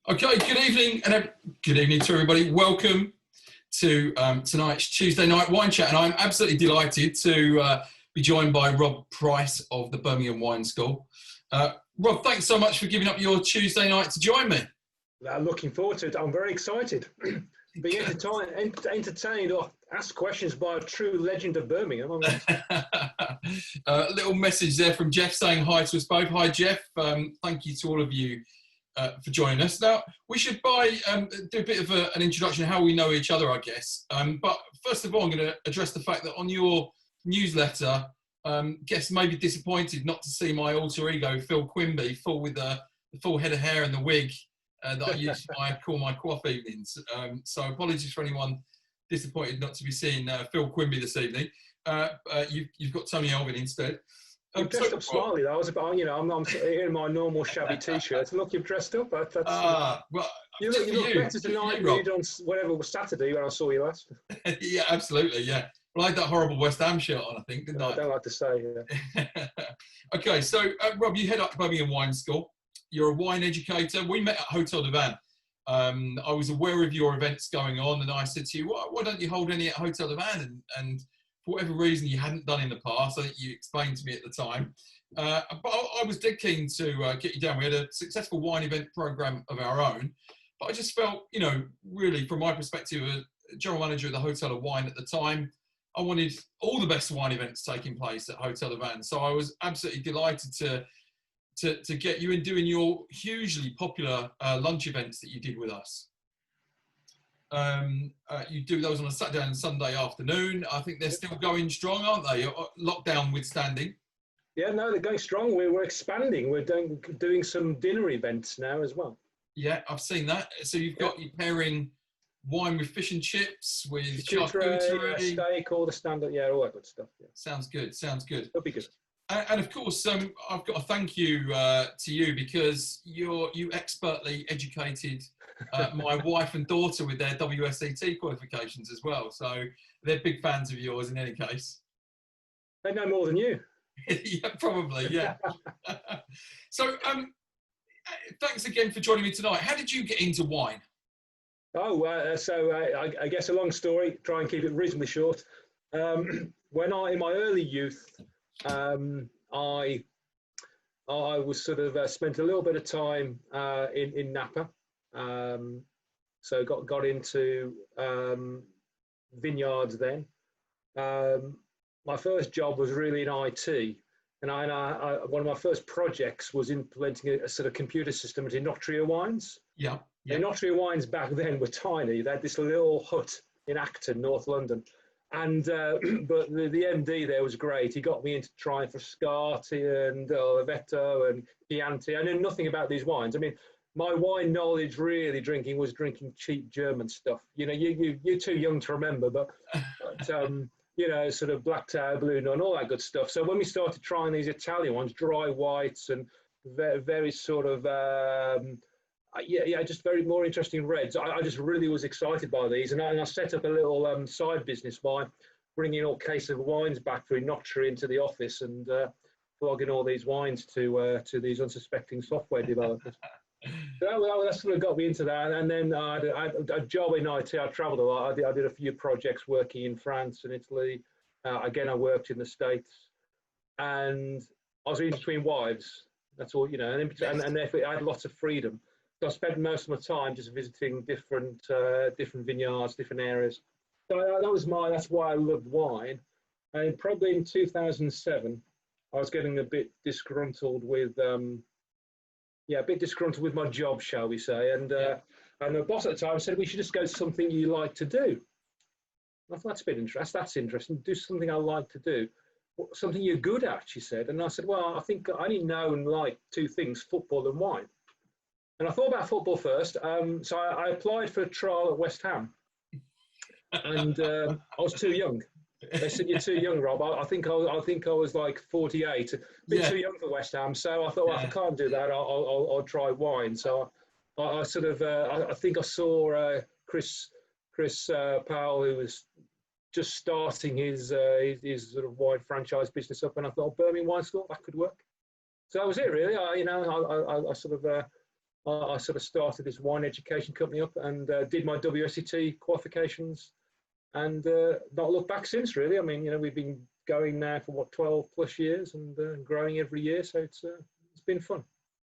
Okay, good evening and good evening to everybody. Welcome to tonight's Tuesday night wine chat, and I'm absolutely delighted to be joined by Rob Price of the Birmingham Wine School. Rob, thanks so much for giving up your Tuesday night to join me. I'm looking forward to it. I'm very excited. Being entertained or asked questions by a true legend of Birmingham. A little message there from Jeff saying hi to us both. Hi, Jeff. Thank you to all of you for joining us. Now, we should do a bit of an introduction of how we know each other, I guess. But first of all, I'm going to address the fact that on your newsletter, guests may be disappointed not to see my alter ego, Phil Quimby, with the full head of hair and the wig that I use for my coif evenings. So apologies for anyone disappointed not to be seeing Phil Quimby this evening. You've got Tony Elvin instead. You dressed up smartly though. I was about, I'm here in my normal shabby t-shirt. Look, you've dressed up. You look better tonight than you did on whatever was Saturday when I saw you last. Yeah, absolutely. Yeah. Well, I had that horrible West Ham shirt on, I think, didn't I? I don't like to say. Yeah. Okay, so Rob, you head up Birmingham Wine School. You're a wine educator. We met at Hotel de Van. I was aware of your events going on, and I said to you, why don't you hold any at Hotel de Van? And for whatever reason you hadn't done in the past, I think you explained to me at the time. But I was dead keen to get you down. We had a successful wine event program of our own, but I just felt, really from my perspective, a general manager of the Hotel of Wine at the time, I wanted all the best wine events taking place at Hotel de Van. So I was absolutely delighted to get you in doing your hugely popular lunch events that you did with us. You do those on a Saturday and Sunday afternoon. I think they're still going strong, aren't they? Lockdown withstanding. Yeah, no, they're going strong. We're expanding. We're doing some dinner events now as well. Yeah, I've seen that. So you're pairing wine with fish and chips, with charcuterie, steak, all the standard, all that good stuff. Yeah. Sounds good. It'll be good. And of course, I've got to thank you to you because you expertly educated my wife and daughter with their WSET qualifications as well. So they're big fans of yours in any case. They know more than you. Yeah, probably, yeah. So thanks again for joining me tonight. How did you get into wine? I guess a long story, try and keep it reasonably short. In my early youth, I was sort of spent a little bit of time in Napa, so got into vineyards then. My first job was really in IT, and one of my first projects was implementing a sort of computer system at Inotria Wines. Yeah. Inotria Wines back then were tiny. They had this little hut in Acton, North London. And but the MD there was great. He got me into trying Frascati and Oliveto and Chianti. I knew nothing about these wines. I mean, my wine knowledge really was drinking cheap German stuff. You're too young to remember, but sort of Black Tower Blue and all that good stuff. So when we started trying these Italian ones, dry whites and very, very sort of just very more interesting reds. I just really was excited by these, and I set up a little side business by bringing all cases of wines back through Notary into the office and plugging all these wines to these unsuspecting software developers. So that sort of got me into that, and then I had a job in IT. I travelled a lot. I did a few projects working in France and Italy. Again, I worked in the States, and I was in between wives. That's all, and therefore I had lots of freedom. So I spent most of my time just visiting different vineyards, different areas. So that's why I loved wine. And probably in 2007, I was getting a bit disgruntled with my job, shall we say. And the boss at the time said, we should just go to something you like to do. I thought, that's interesting. Do something I like to do. Something you're good at, she said. And I said, well, I think I only know and like two things, football and wine. And I thought about football first, so I applied for a trial at West Ham, and I was too young. They said, "You're too young, Rob." I think I was like 48, a bit too young for West Ham. So I thought, well, if I can't do that, I'll try wine. So I sort of I think I saw Chris Powell, who was just starting his sort of wine franchise business up, and I thought Birmingham Wine School, that could work. So that was it, really. I sort of I sort of started this wine education company up and did my WSET qualifications, and not looked back since, really. I mean, we've been going now for what, 12 plus years, and growing every year, so it's been fun.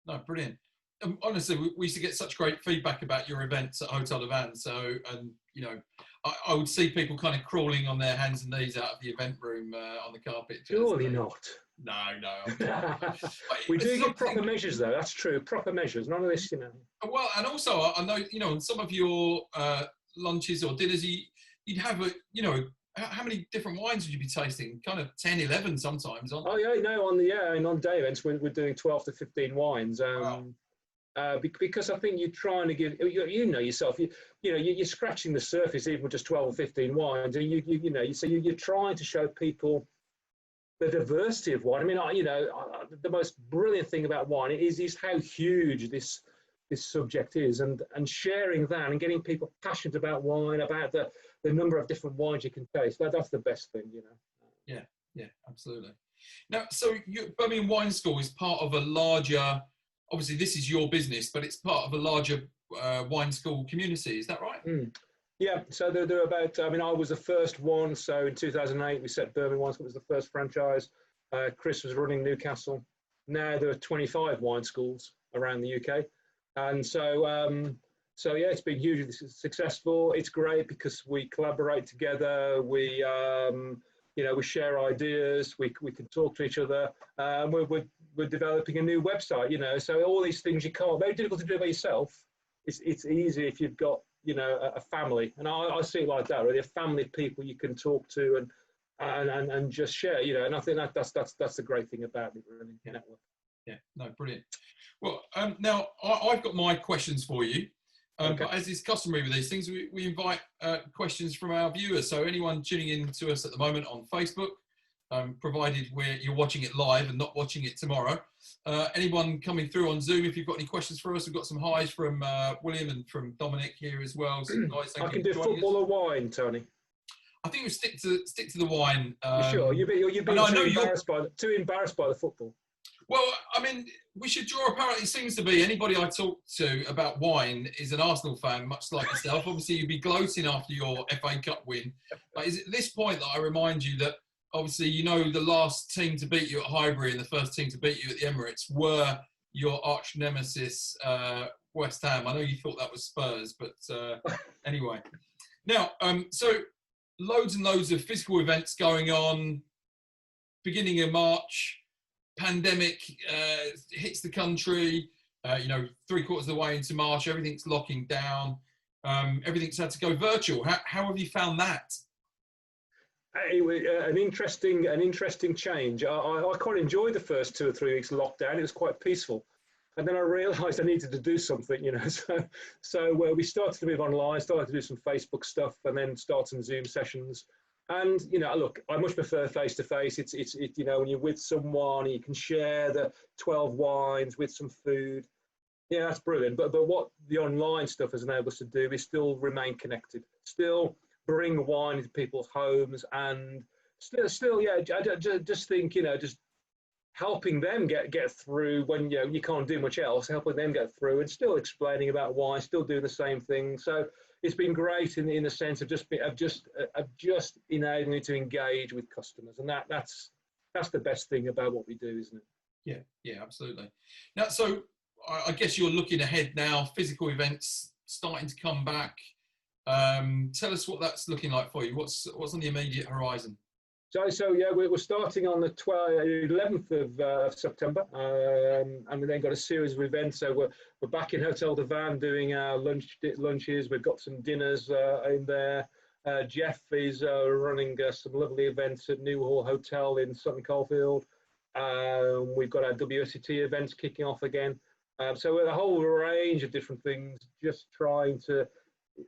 No, brilliant. Honestly, we used to get such great feedback about your events at Hotel de Van. So, and I would see people kind of crawling on their hands and knees out of the event room on the carpet. Surely not. No. We do get proper measures, though. That's true. Proper measures. None of this, Well, and also I know, on some of your lunches or dinners, you'd have how many different wines would you be tasting? Kind of 10, 11 sometimes, aren't they? Oh yeah, no, on day events we're doing 12 to 15 wines. Wow. Because I think you're trying to give, yourself, you're scratching the surface even with just 12 or 15 wines, and you're trying to show people the diversity of wine. I mean, the most brilliant thing about wine is how huge this subject is, and sharing that and getting people passionate about wine, about the number of different wines you can taste. That's the best thing, Yeah, absolutely. Now, so Birmingham Wine School is part of a larger, obviously this is your business, but it's part of a larger wine school community. Is that right? Yeah, so they're about, I was the first one. So in 2008, we set Birmingham Wine School. It was the first franchise. Chris was running Newcastle. Now there are 25 wine schools around the UK. And so yeah, it's been hugely successful. It's great because we collaborate together. We share ideas. We can talk to each other. We're developing a new website. So all these things you can't. Very difficult to do by yourself. It's easy if you've got a family, and I see it like that. Really, a family of people you can talk to and just share. And I think that's the great thing about it, really. Yeah. Network. Yeah. No, brilliant. Well, now I've got my questions for you. Okay. But as is customary with these things, we invite questions from our viewers. So anyone tuning in to us at the moment on Facebook, provided you're watching it live and not watching it tomorrow. Anyone coming through on Zoom, if you've got any questions for us, we've got some highs from William and from Dominic here as well. So guys, I can do football or wine, Tony. I think we'll stick to the wine. Sure, you've been too embarrassed by the football. Well, I mean, we should draw. Apparently, it seems to be anybody I talk to about wine is an Arsenal fan, much like yourself. Obviously, you'd be gloating after your FA Cup win. But is it at this point that I remind you that obviously, the last team to beat you at Highbury and the first team to beat you at the Emirates were your arch nemesis, West Ham. I know you thought that was Spurs, but anyway. Now, so loads and loads of physical events going on, beginning of March. Pandemic hits the country, 3/4 of the way into March, everything's locking down, everything's had to go virtual. How have you found that? An interesting change. I quite enjoyed the first 2 or 3 weeks of lockdown. It was quite peaceful. And then I realised I needed to do something, So we started to move online, started to do some Facebook stuff, and then start some Zoom sessions. And look, I much prefer face to face. It's when you're with someone, you can share the 12 wines with some food. Yeah, that's brilliant. But what the online stuff has enabled us to do is still remain connected, still bring wine into people's homes, and still, yeah. I just think just helping them get through when you can't do much else, helping them get through, and still explaining about wine, still doing the same thing. So it's been great in the sense of just enabling me to engage with customers, and that's the best thing about what we do, isn't it? Yeah, absolutely. Now, so I guess you're looking ahead now. Physical events starting to come back. Tell us what that's looking like for you. What's on the immediate horizon? So yeah, we're starting on the 11th of September, and we then got a series of events. So we're back in Hotel de Van doing our lunches. We've got some dinners in there. Jeff is running some lovely events at Newhall Hotel in Sutton Coldfield. We've got our WSET events kicking off again. So a whole range of different things, just trying to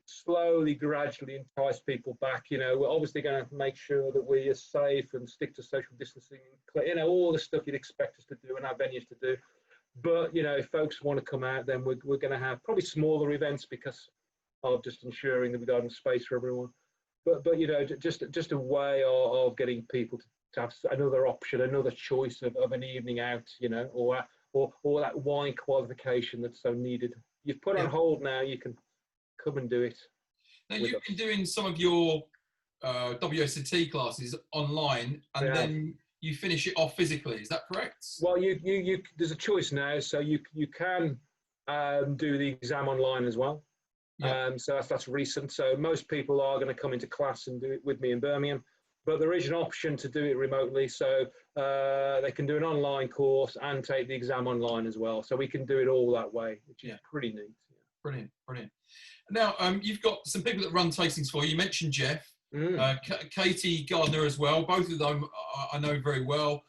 slowly, gradually entice people back. We're obviously going to make sure that we are safe and stick to social distancing, all the stuff you'd expect us to do and our venues to do. But, if folks want to come out, then we're going to have probably smaller events because of just ensuring that we've got enough space for everyone. But just a way of getting people to have another option, another choice of an evening out, or or that wine qualification that's so needed. You've put on hold now, you can come and do it. Now, you've been doing some of your WSET classes online, and then you finish it off physically. Is that correct? Well, there's a choice now, so you can do the exam online as well. So that's recent. So most people are going to come into class and do it with me in Birmingham, but there is an option to do it remotely. So they can do an online course and take the exam online as well. So we can do it all that way, which is pretty neat. Brilliant, brilliant. Now, you've got some people that run tastings for you. You mentioned Jeff, Katie Gardner as well. Both of them I know very well.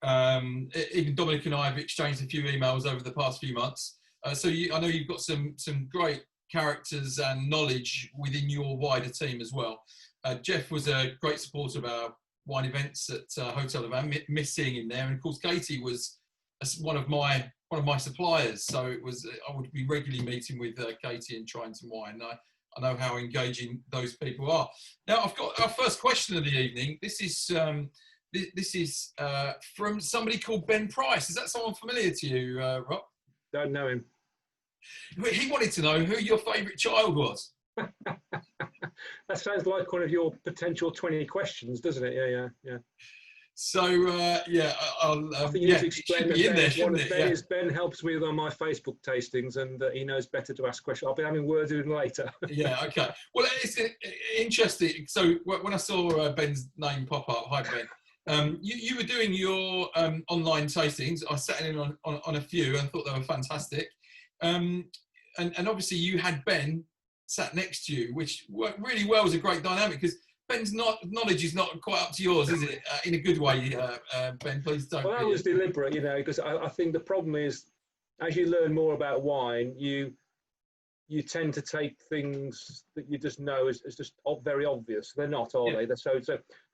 Even Dominic and I have exchanged a few emails over the past few months. So I know you've got some great characters and knowledge within your wider team as well. Jeff was a great supporter of our wine events at Hotel de Van. Miss seeing him there, and of course Katie was one of my suppliers. So I would be regularly meeting with Katie and trying some wine. I know how engaging those people are. Now I've got our first question of the evening. This is from somebody called Ben Price. Is that someone familiar to you, Rob? Don't know him. He wanted to know who your favourite child was. That sounds like one of your potential 20 questions, doesn't it? Yeah. So, I think you need to explain that Ben helps me on my Facebook tastings, and he knows better to ask questions. I'll be having words with him later. Yeah, okay. Well, it's interesting. So when I saw Ben's name pop up, hi Ben, you were doing your online tastings. I sat in on a few and thought they were fantastic. And obviously you had Ben sat next to you, which worked really well as a great dynamic, because Ben's knowledge is not quite up to yours, is it? In a good way, Ben, please don't. Well, that was deliberate, because I think the problem is, as you learn more about wine, you tend to take things that you just know as just very obvious. They're not, are they? So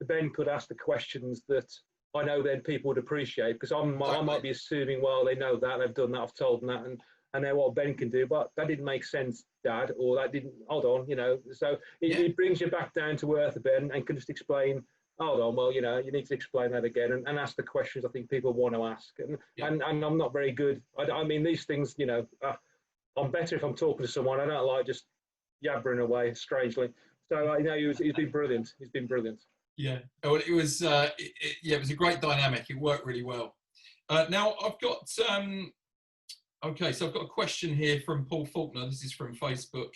Ben could ask the questions that I know then people would appreciate, because I might be assuming, well, they know that, they've done that, I've told them that, and I know what Ben can do, but that didn't make sense, Dad, or that didn't, hold on, So it brings you back down to earth a bit and can just explain, hold on, well, you need to explain that again and ask the questions I think people want to ask. And I'm not very good. I mean, these things, I'm better if I'm talking to someone. I don't like just yabbering away, strangely. So, he's been brilliant. He's been brilliant. Yeah, well, it was a great dynamic. It worked really well. Now, I've got... Okay, so I've got a question here from Paul Faulkner. This is from Facebook.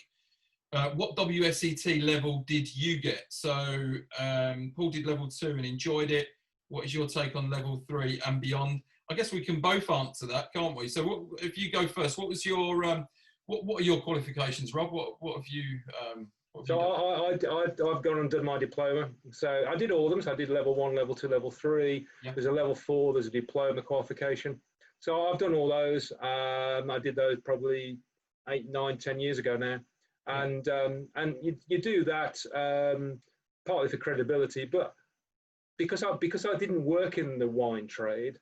What WSET level did you get? So Paul did level 2 and enjoyed it. What is your take on level 3 and beyond? I guess we can both answer that, can't we? So if you go first, what was your what are your qualifications, Rob? What have you? I've gone and done my diploma. So I did all of them. So I did level 1, level 2, level 3. Yeah. There's a level 4. There's a diploma qualification. So I've done all those. I did those probably 8, 9, 10 years ago now, and you do that partly for credibility, but because I didn't work in the wine trade,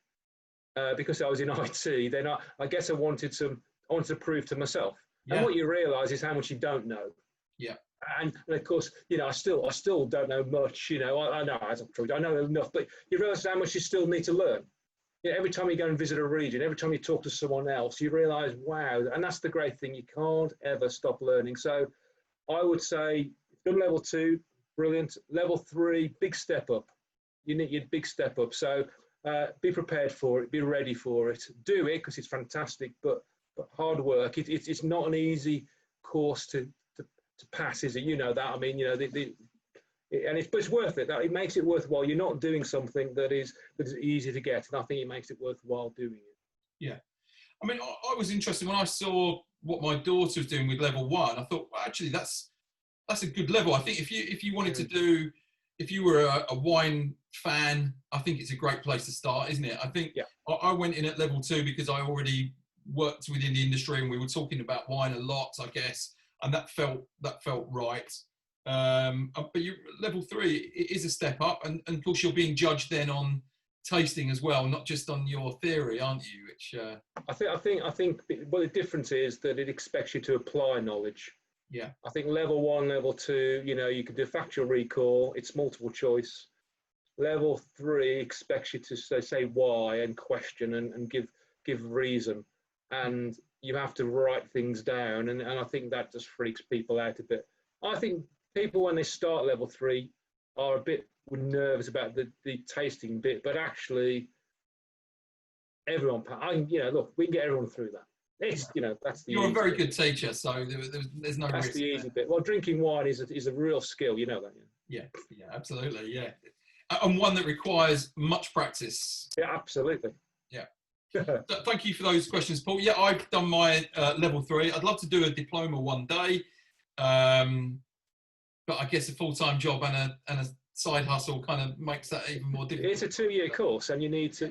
because I was in IT, then I guess I wanted to prove to myself. Yeah. And what you realise is how much you don't know. Yeah. And of course, I still don't know much. I know as I'm true, I know enough, but you realise how much you still need to learn. Every time you go and visit a region, every time you talk to someone else, you realise, wow, and that's the great thing. You can't ever stop learning. So I would say, done level 2, brilliant. Level 3, big step up. You need your big step up. So be prepared for it, be ready for it. Do it because it's fantastic, but hard work. It's not an easy course to pass, is it? You know that. I mean, and it's worth it. It makes it worthwhile. You're not doing something that is easy to get, and I think it makes it worthwhile doing it. Yeah, I mean, I was interested when I saw what my daughter was doing with level 1. I thought, well, actually, that's a good level. I think if you wanted to do, if you were a wine fan, I think it's a great place to start, isn't it? I think I went in at level 2 because I already worked within the industry and we were talking about wine a lot, I guess, and that felt right. But level 3 is a step up, and of course you're being judged then on tasting as well, not just on your theory, aren't you? Which I think. Well, the difference is that it expects you to apply knowledge. Yeah. I think level 1, level 2, you can do factual recall. It's multiple choice. Level 3 expects you to say why and question and give give reason, and you have to write things down, and I think that just freaks people out a bit. I think people, when they start level 3, are a bit nervous about the tasting bit, but actually everyone, look, we can get everyone through that. It's, that's the You're a very bit. good teacher, so there's no That's risk the easy there. bit. Well, drinking wine is a real skill, you know that. Yeah, absolutely, yeah. And one that requires much practice. Yeah, absolutely. Yeah. Thank you for those questions, Paul. Yeah, I've done my level 3. I'd love to do a diploma one day, but I guess a full-time job and a side hustle kind of makes that even more difficult. It's a 2-year course, and you need to,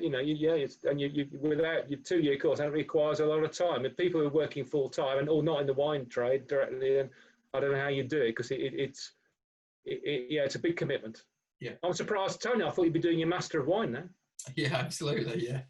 without your 2-year course, that requires a lot of time. If people are working full time or not in the wine trade directly, then I don't know how you do it, because it's a big commitment. Yeah, I'm surprised, Tony. I thought you'd be doing your Master of Wine now. Yeah, absolutely. Yeah.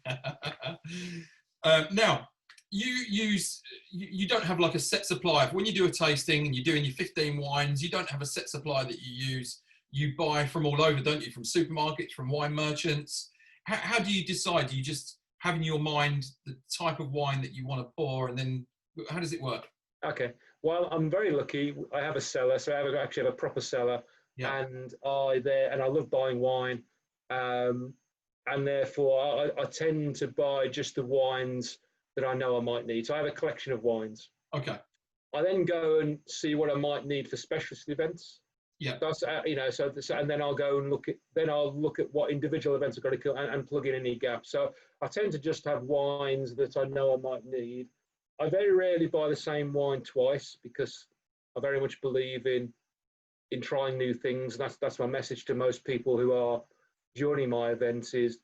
Now, you don't have like a set supply. When you do a tasting and you're doing your 15 wines, you don't have a set supply that you use. You buy from all over, don't you? From supermarkets, from wine merchants. How do you decide? Do you just have in your mind the type of wine that you want to pour, and then how does it work? Okay. Well, I'm very lucky. I have a cellar, so I actually have a proper cellar, Yeah. and I love buying wine, and therefore I tend to buy just the wines that I know I might need. So I have a collection of wines. Okay. I then go and see what I might need for specialist events. Yeah. That's and then I'll go and look at what individual events I've got to and plug in any gaps. So I tend to just have wines that I know I might need. I very rarely buy the same wine twice, because I very much believe in trying new things. That's my message to most people who are joining my events is,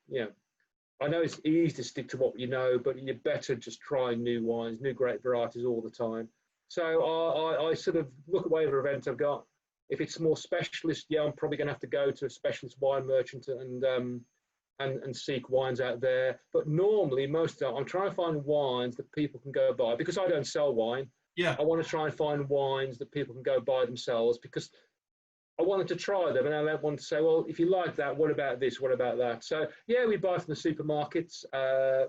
I know it's easy to stick to what you know, but you're better just trying new wines, new great varieties all the time. So I sort of look at whatever event I've got. If it's more specialist, I'm probably going to have to go to a specialist wine merchant and seek wines out there. But normally, most of the time, I'm trying to find wines that people can go buy, because I don't sell wine. Yeah. I want to try and find wines that people can go buy themselves, because I wanted to try them, and I don't want to say, well, if you like that, what about this? What about that? So, yeah, we buy from the supermarkets.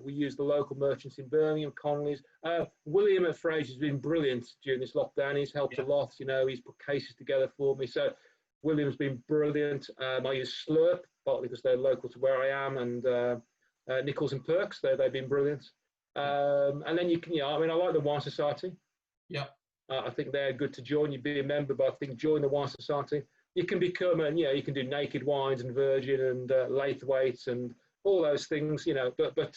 We use the local merchants in Birmingham, Connolly's. William at Fraser's been brilliant during this lockdown. He's helped a lot. He's put cases together for me. So, William's been brilliant. I use Slurp, partly because they're local to where I am, and Nichols and Perks. They've been brilliant. And then I like the Wine Society. Yeah. I think they're good to join. You'd be a member, but I think join the Wine Society. You can become, you can do naked wines and virgin and Laithwaite and all those things, but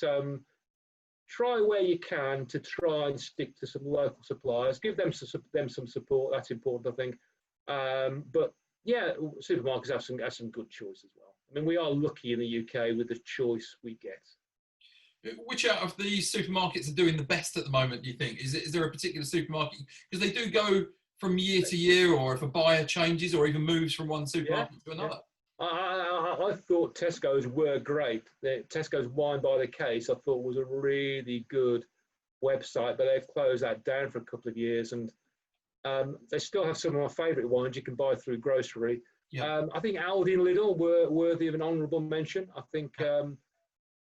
try where you can to try and stick to some local suppliers. Give them some support. That's important, I think. But yeah, supermarkets have some good choice as well. I mean, we are lucky in the UK with the choice we get. Which out of the supermarkets are doing the best at the moment, do you think? Is there a particular supermarket? Because they do go from year to year, or if a buyer changes or even moves from one supermarket to another. Yeah. I thought Tesco's were great. Tesco's Wine by the Case, I thought, was a really good website, but they've closed that down for a couple of years, and they still have some of my favourite wines you can buy through grocery. Yeah. I think Aldi and Lidl were worthy of an honourable mention. I think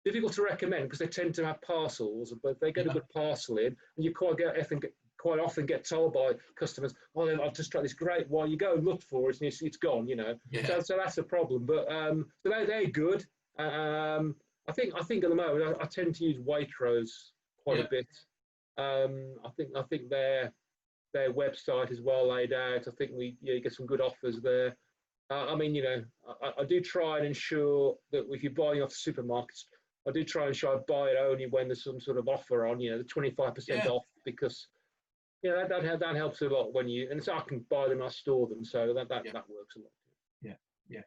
difficult to recommend because they tend to have parcels, but they get a good parcel in, and you quite often get told by customers, "Oh, I've just tried this great wine." You go and look for it, and it's gone. Yeah. So that's a problem. But so they're good. I think at the moment I tend to use Waitrose quite a bit. I think their website is well laid out. I think you get some good offers there. I do try and ensure that if you're buying off the supermarkets, I do try and ensure I buy it only when there's some sort of offer on, the 25% off, because that helps a lot when and so I can buy them, I store them, so that works a lot. Yeah.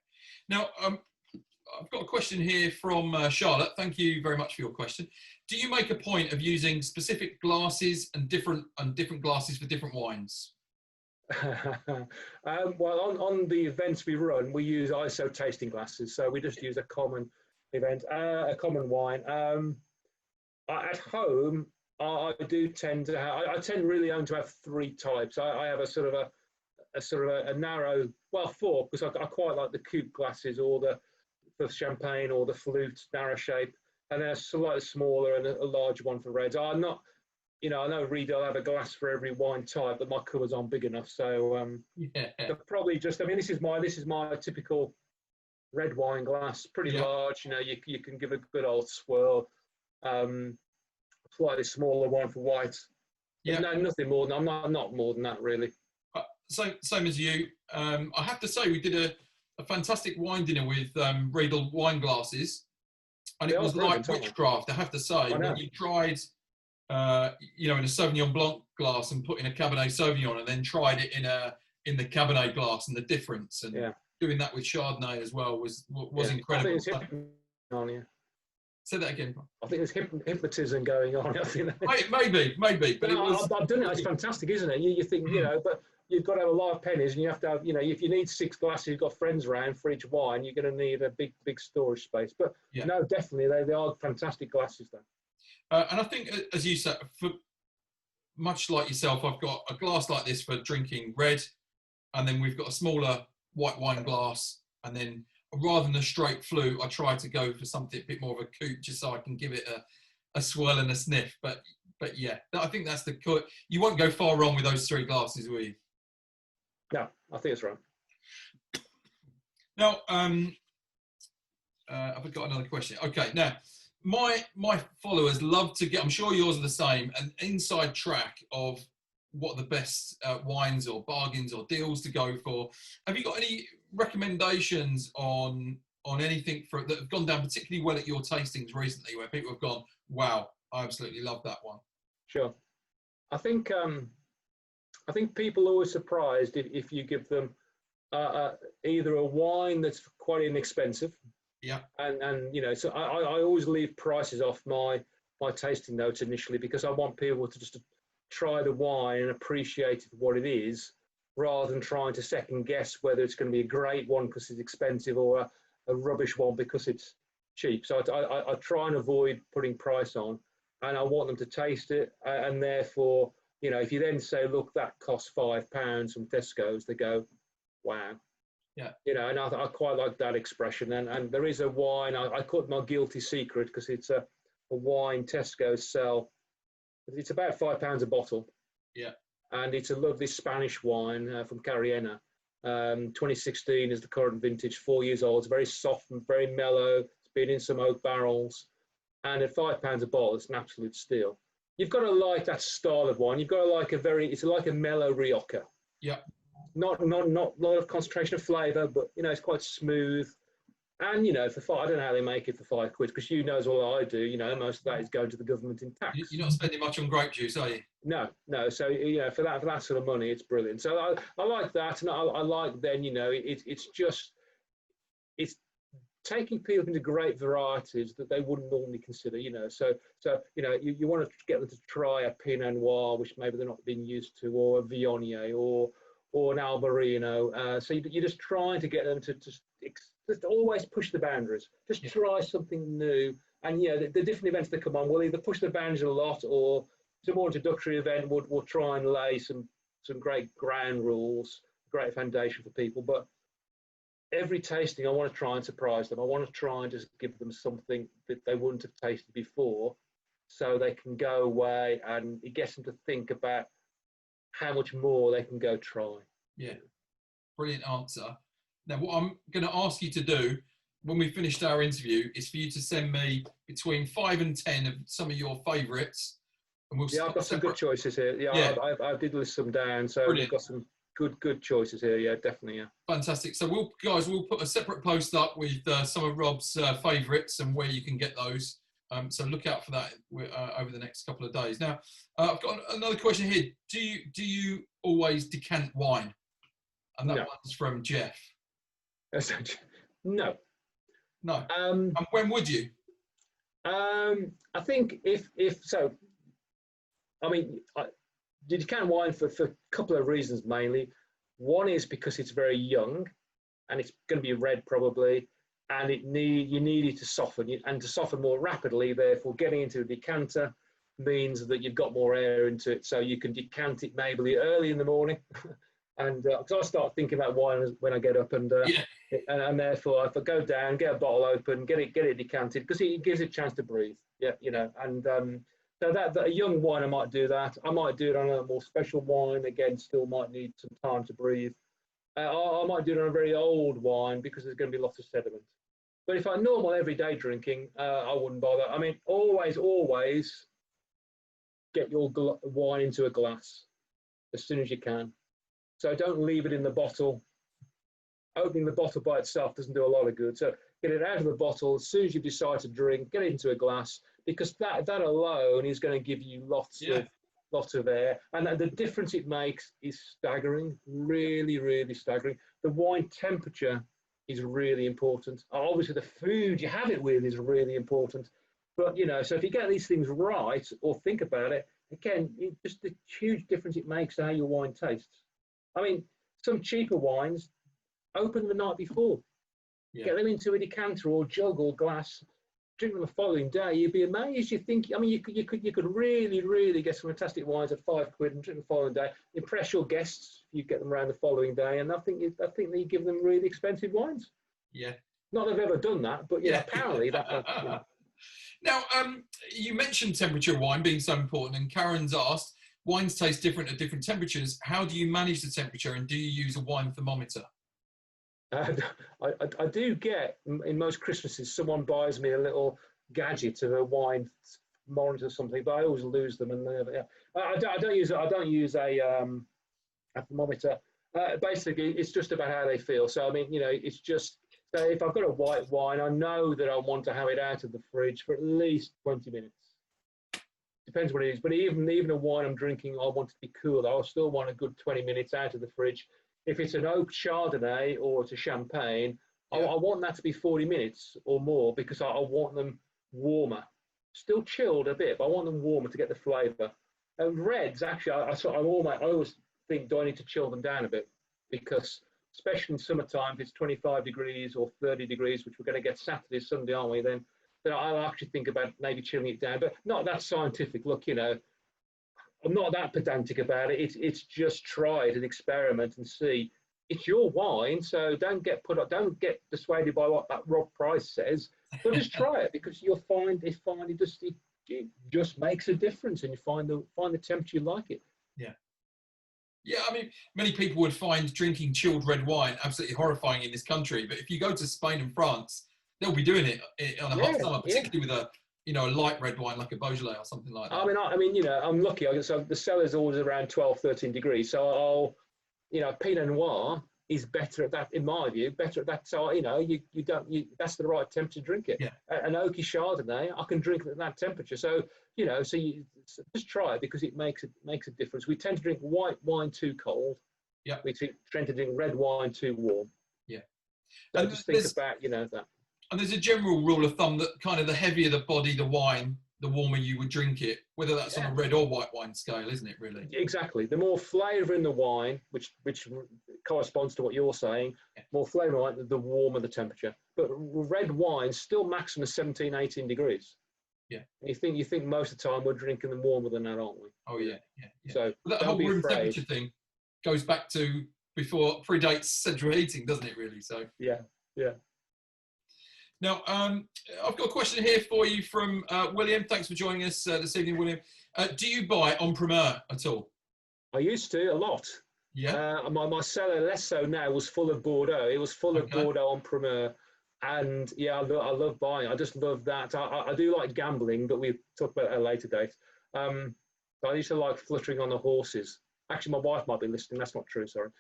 Now, I've got a question here from Charlotte. Thank you very much for your question. Do you make a point of using specific glasses and different glasses for different wines? Well, on the events we run, we use ISO tasting glasses, so we just use a common wine. At home, I do tend to have, I tend really only to have 3 types. I have a sort of a narrow, well, 4, because I quite like the coupe glasses, or the champagne, or the flute narrow shape. and then a slightly smaller and a larger one for reds. I'm not, you know, I know Riedel have a glass for every wine type, but my cupboards aren't big enough. So Yeah. probably just, I mean, this is my typical red wine glass, pretty Yeah. large. You know, you can give a good old swirl. Slightly smaller one for white. Yeah. No, nothing more than, I'm not more than that really. Same as you. I have to say, we did a fantastic wine dinner with Riedel wine glasses, and it was like witchcraft. I have to say, when you tried, you know, in a Sauvignon Blanc glass and put in a Cabernet Sauvignon, and then tried it in the Cabernet glass, and the difference, and doing that with Chardonnay as well was incredible. I think it's on you. Say that again. I think there's hypnotism going on. I think maybe, but it was. I've done it. It's fantastic, isn't it? You think, you know, but you've got to have a lot of pennies, and you have to have, you know, if you need 6 glasses, you've got friends around for each wine, you're going to need a big storage space. But no, definitely, they are fantastic glasses, though. And I think, as you said, for much like yourself, I've got a glass like this for drinking red, and then we've got a smaller white wine glass, and then rather than a straight flute, I try to go for something a bit more of a coupe, just so I can give it a swirl and a sniff. But yeah, I think that's you won't go far wrong with those 3 glasses, will you? No, I think it's right. Now, I've got another question. Okay, now my followers love to get, I'm sure yours are the same, an inside track of what the best wines or bargains or deals to go for. Have you got any recommendations on anything that have gone down particularly well at your tastings recently, where people have gone, wow, I absolutely love that one? Sure. I think people are always surprised if you give them either a wine that's quite inexpensive. Yeah. And you know, so I always leave prices off my tasting notes initially, because I want people to just try the wine and appreciate it for what it is, rather than trying to second guess whether it's going to be a great one because it's expensive or a rubbish one because it's cheap. So I try and avoid putting price on, and I want them to taste it. And therefore, you know, if you then say, look, that costs £5 from Tesco's, they go, wow. Yeah. You know, and I quite like that expression. And there is a wine, I call it my guilty secret, because it's a wine Tesco's sell. It's about £5 a bottle. Yeah. And it's a lovely Spanish wine from Carriena. 2016 is the current vintage, 4 years old. It's very soft and very mellow. It's been in some oak barrels. And at £5 a bottle, it's an absolute steal. You've got to like that style of wine. You've got to like it's like a mellow Rioja. Yeah. Not a lot of concentration of flavour, but, you know, it's quite smooth. And, you know, I don't know how they make it for £5, because you know as well I do, you know, most of that is going to the government in tax. You're not spending much on grape juice, are you? No. So, you know, for that sort of money, it's brilliant. So I like that. And I like then, you know, it's taking people into great varieties that they wouldn't normally consider, you know. So you know, you want to get them to try a Pinot Noir, which maybe they're not being used to, or a Viognier, or an Albarino. So you're just trying to get them to just always push the boundaries. Just try something new. And yeah, the different events that come on will either push the boundaries a lot, or it's a more introductory event. We'll try and lay some great ground rules, great foundation for people. But every tasting, I want to try and surprise them. I want to try and just give them something that they wouldn't have tasted before, so they can go away and it gets them to think about how much more they can go try. Yeah, brilliant answer. Now, what I'm going to ask you to do when we finished our interview is for you to send me between 5 and 10 of some of your favourites. And I've got some good choices here. Yeah. I did list some down, so brilliant. We've got some good choices here. Yeah, definitely. Yeah. Fantastic. So we'll put a separate post up with some of Rob's favourites and where you can get those. So look out for that over the next couple of days. Now, I've got another question here. Do you always decant wine? And that one's from Jeff. No. And when would you? I think if so, I mean, you decant wine for a couple of reasons mainly. One is because it's very young, and it's going to be red probably, and you need it to soften, and to soften more rapidly. Therefore, getting into a decanter means that you've got more air into it, so you can decant it maybe early in the morning, And because I start thinking about wine when I get up, Yeah. and therefore if I go down, get a bottle open, get it decanted, because it gives it a chance to breathe. Yeah, and so that a young wine, I might do that. I might do it on a more special wine. Again, still might need some time to breathe. I might do it on a very old wine because there's going to be lots of sediment. But if I'm normal everyday drinking, I wouldn't bother. I mean, always get your wine into a glass as soon as you can. So don't leave it in the bottle. Opening the bottle by itself doesn't do a lot of good. So get it out of the bottle as soon as you decide to drink. Get it into a glass, because that alone is going to give you lots of air, and the difference it makes is staggering. Really, really staggering. The wine temperature is really important. Obviously, the food you have it with is really important. But so if you get these things right, or think about it again, just the huge difference it makes to how your wine tastes. I mean, some cheaper wines, open the night before, get them into a decanter or jug or glass, drink them the following day. You'd be amazed. You think, I mean, you could really get some fantastic wines at £5 and drink the following day. Impress your guests if you get them around the following day, and I think that you give them really expensive wines. Yeah. Not that I've ever done that, but apparently that. Now, you mentioned temperature of wine being so important, and Karen's asked, wines taste different at different temperatures. How do you manage the temperature, and do you use a wine thermometer? I do get, in most Christmases, someone buys me a little gadget of a wine monitor or something, but I always lose them. And I don't use a thermometer. Basically, it's just about how they feel. So I mean, it's just, so if I've got a white wine, I know that I want to have it out of the fridge for at least 20 minutes. Depends what it is, but even a wine I'm drinking, I want it to be cool. I'll still want a good 20 minutes out of the fridge. If it's an oak Chardonnay or it's a Champagne, I want that to be 40 minutes or more, because I want them warmer. Still chilled a bit, but I want them warmer to get the flavour. And reds, actually, I always think, do I need to chill them down a bit? Because especially in summertime, if it's 25 degrees or 30 degrees, which we're going to get Saturday, Sunday, aren't we? Then I'll actually think about maybe chilling it down, but not that scientific. Look, I'm not that pedantic about it. It's just try it and experiment and see. It's your wine, so don't get dissuaded by what that Rob Price says, but just try it, because you'll find it just makes a difference, and you find the temperature you like it. Yeah, I mean, many people would find drinking chilled red wine absolutely horrifying in this country, but if you go to Spain and France, they'll be doing it on a hot summer, particularly with a light red wine like a Beaujolais or something like that. I mean, I'm lucky. So the cellar's always around 12, 13 degrees. So Pinot Noir is better at that, in my view, better at that. So, that's the right temperature to drink it. Yeah. An oaky Chardonnay, I can drink it at that temperature. So, so you just try it, because it makes a difference. We tend to drink white wine too cold. Yeah. We tend to drink red wine too warm. Yeah. So and just think about, that. And there's a general rule of thumb that kind of the heavier the body, the wine, the warmer you would drink it, whether that's on a red or white wine scale, isn't it, really? Exactly. The more flavour in the wine, which corresponds to what you're saying, more flavour in the wine, the warmer the temperature. But red wine still maximum 17, 18 degrees. Yeah. And you think most of the time we're drinking them warmer than that, aren't we? Oh, yeah. So that whole room temperature thing goes back to predates central heating, doesn't it, really? So yeah. Now, I've got a question here for you from William. Thanks for joining us this evening, William. Do you buy en primeur at all? I used to, a lot. Yeah. My cellar, less so now, was full of Bordeaux. It was full of Bordeaux en primeur. And I love buying. I just love that. I do like gambling, but we'll talk about that at a later date. I used to like fluttering on the horses. Actually, my wife might be listening. That's not true, sorry.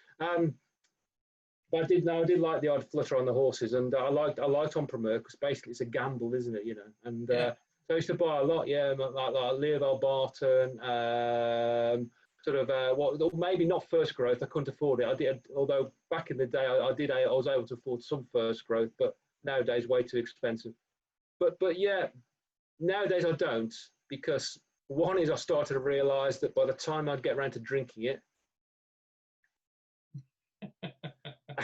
But I did like the odd flutter on the horses, and I liked en primeur, because basically it's a gamble, isn't it? And so I used to buy a lot, like Leoval Barton, maybe not first growth. I couldn't afford it. I did, although back in the day I was able to afford some first growth, but nowadays way too expensive. But nowadays I don't, because one is I started to realise that by the time I'd get around to drinking it.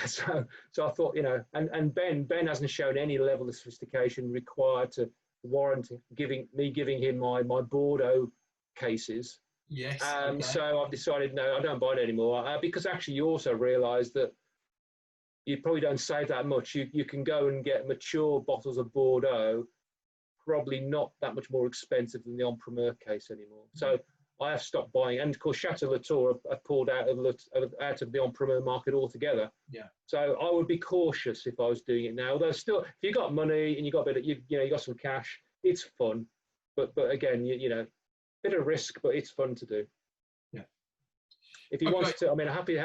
So I thought, and Ben hasn't shown any level of sophistication required to warrant giving him my Bordeaux cases. Yes. Okay. So I've decided, no, I don't buy it anymore, because actually you also realise that you probably don't save that much. You can go and get mature bottles of Bordeaux, probably not that much more expensive than the Empereur case anymore. So I have stopped buying, and of course Chateau Latour have pulled out of the Empereur market altogether. Yeah. So I would be cautious if I was doing it now. Although still, if you got money and you got a bit of, you got some cash, it's fun. But again, bit of risk, but it's fun to do. Yeah. If he wants to, I mean, I'll happily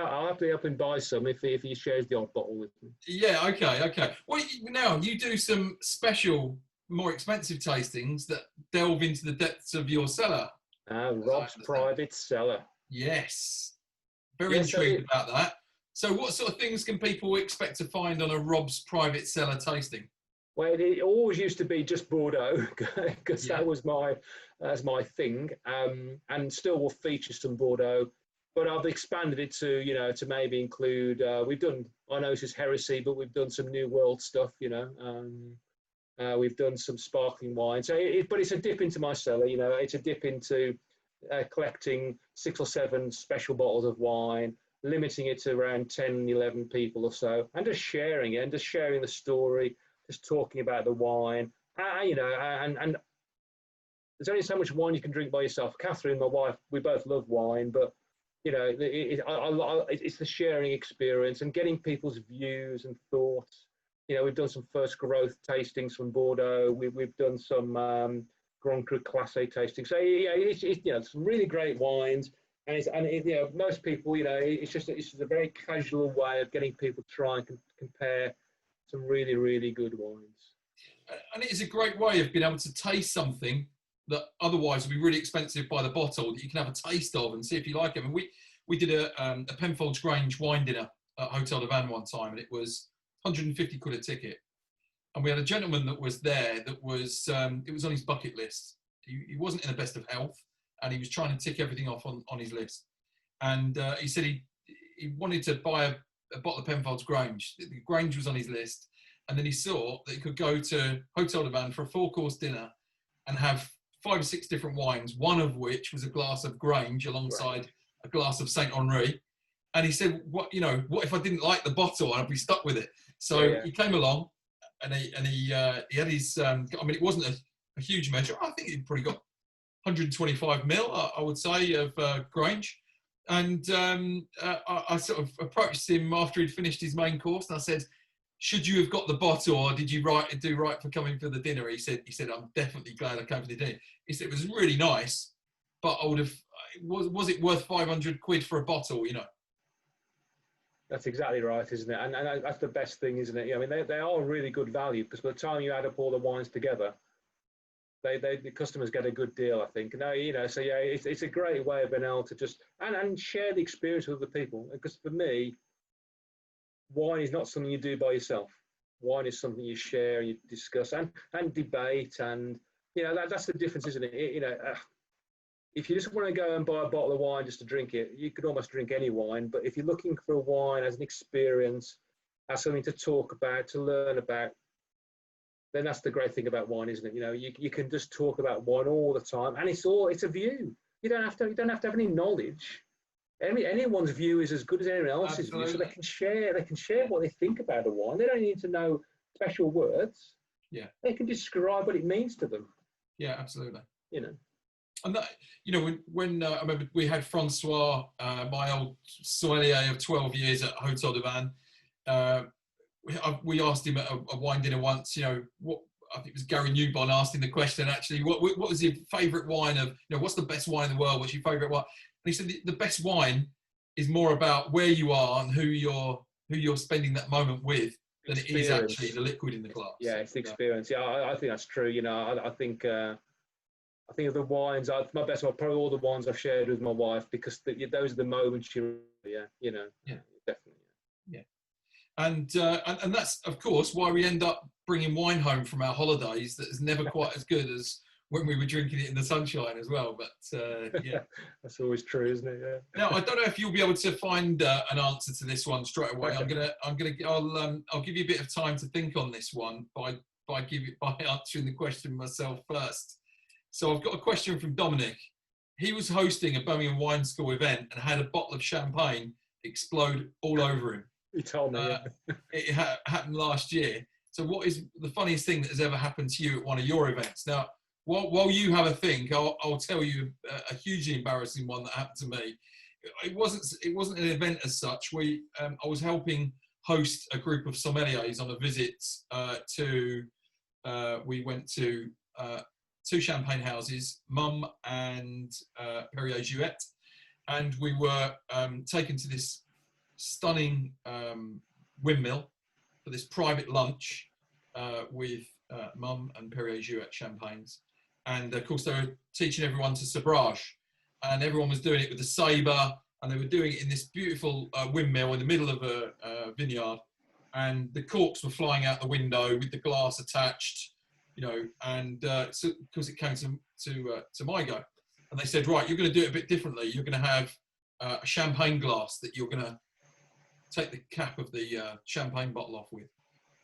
help him buy some if he shares the odd bottle with me. Yeah. Okay. Well, now you do some special, more expensive tastings that delve into the depths of your cellar. Rob's private cellar. Yes. Very intrigued about that. So what sort of things can people expect to find on a Rob's private cellar tasting? Well, it always used to be just Bordeaux, because that's my thing, and still will feature some Bordeaux. But I've expanded it to maybe include. We've done, I know this is heresy, but we've done some New World stuff. We've done some sparkling wine. So, but it's a dip into my cellar. It's a dip into collecting 6 or 7 special bottles of wine, limiting it to around 10, 11 people or so, and just sharing it, and just sharing the story, just talking about the wine. And there's only so much wine you can drink by yourself. Catherine, my wife, we both love wine, but it's the sharing experience and getting people's views and thoughts. We've done some first growth tastings from Bordeaux. We've done some Grand Cru Classé tastings. So it's some really great wines, and most people, it's just a very casual way of getting people to try and compare some really, really good wines. And it is a great way of being able to taste something that otherwise would be really expensive by the bottle, that you can have a taste of and see if you like it. And we did a Penfolds Grange wine dinner at Hotel de Van one time, and it was 150 quid a ticket. And we had a gentleman that was there that was, it was on his bucket list. He wasn't in the best of health, and he was trying to tick everything off on his list. And he said he wanted to buy a bottle of Penfolds Grange. The Grange was on his list. And then he saw that he could go to Hotel de Van for a 4-course dinner and have 5 or 6 different wines, one of which was a glass of Grange alongside a glass of Saint Henri. And he said, what if I didn't like the bottle? I'd be stuck with it. So he came along, and he had his, it wasn't a huge measure. I think he probably got 125 ml, I would say, of Grange. And I sort of approached him after he'd finished his main course, and I said, should you have got the bottle, or did you do right for coming for the dinner? He said, I'm definitely glad I came for the dinner. He said, it was really nice, but I would have, was it worth 500 quid for a bottle, That's exactly right, isn't it? And that's the best thing, isn't it? I mean, they are really good value, because by the time you add up all the wines together, the customers get a good deal, I think. So it's a great way of being able to just, and share the experience with other people. Because for me, wine is not something you do by yourself. Wine is something you share and you discuss and debate, and that's the difference, isn't it? If you just want to go and buy a bottle of wine just to drink it, you could almost drink any wine. But if you're looking for a wine as an experience, as something to talk about, to learn about, then that's the great thing about wine, isn't it? You can just talk about wine all the time, and it's a view. You don't have to have any knowledge. Anyone's view is as good as anyone else's view, so they can share what they think about a wine. They don't need to know special words. Yeah, they can describe what it means to them. Yeah, absolutely. And that, when I remember we had Francois, my old sommelier of 12 years at Hotel de Van. We asked him at a wine dinner once. What I think it was Gary Newbon asking the question. Actually, what was your favourite wine of? What's the best wine in the world? What's your favourite wine? And he said the best wine is more about where you are and who you're spending that moment with than it is actually the liquid in the glass. Yeah, it's the experience. Yeah, I think that's true. I think of the wines. My best one, probably all the wines I've shared with my wife, because those are the moments definitely. Yeah, and that's of course why we end up bringing wine home from our holidays that is never quite as good as when we were drinking it in the sunshine as well. But yeah, that's always true, isn't it? Yeah. Now I don't know if you'll be able to find an answer to this one straight away. Okay. I'll give you a bit of time to think on this one by answering the question myself first. So I've got a question from Dominic, he was hosting a Birmingham Wine School event and had a bottle of champagne explode all over him. He told me. It happened last year. So what is the funniest thing that has ever happened to you at one of your events? Now, while you have a think, I'll tell you a hugely embarrassing one that happened to me. It wasn't an event as such. I was helping host a group of sommeliers on a visit we went to two champagne houses, Mum and Perrier Jouet, and we were taken to this stunning windmill for this private lunch with Mum and Perrier Jouet champagnes. And of course, they were teaching everyone to sabrage, and everyone was doing it with a sabre, and they were doing it in this beautiful windmill in the middle of a vineyard. And the corks were flying out the window with the glass attached, and so because it came to my go, and they said, right, you're going to do it a bit differently. You're going to have a champagne glass that you're going to take the cap of the champagne bottle off with.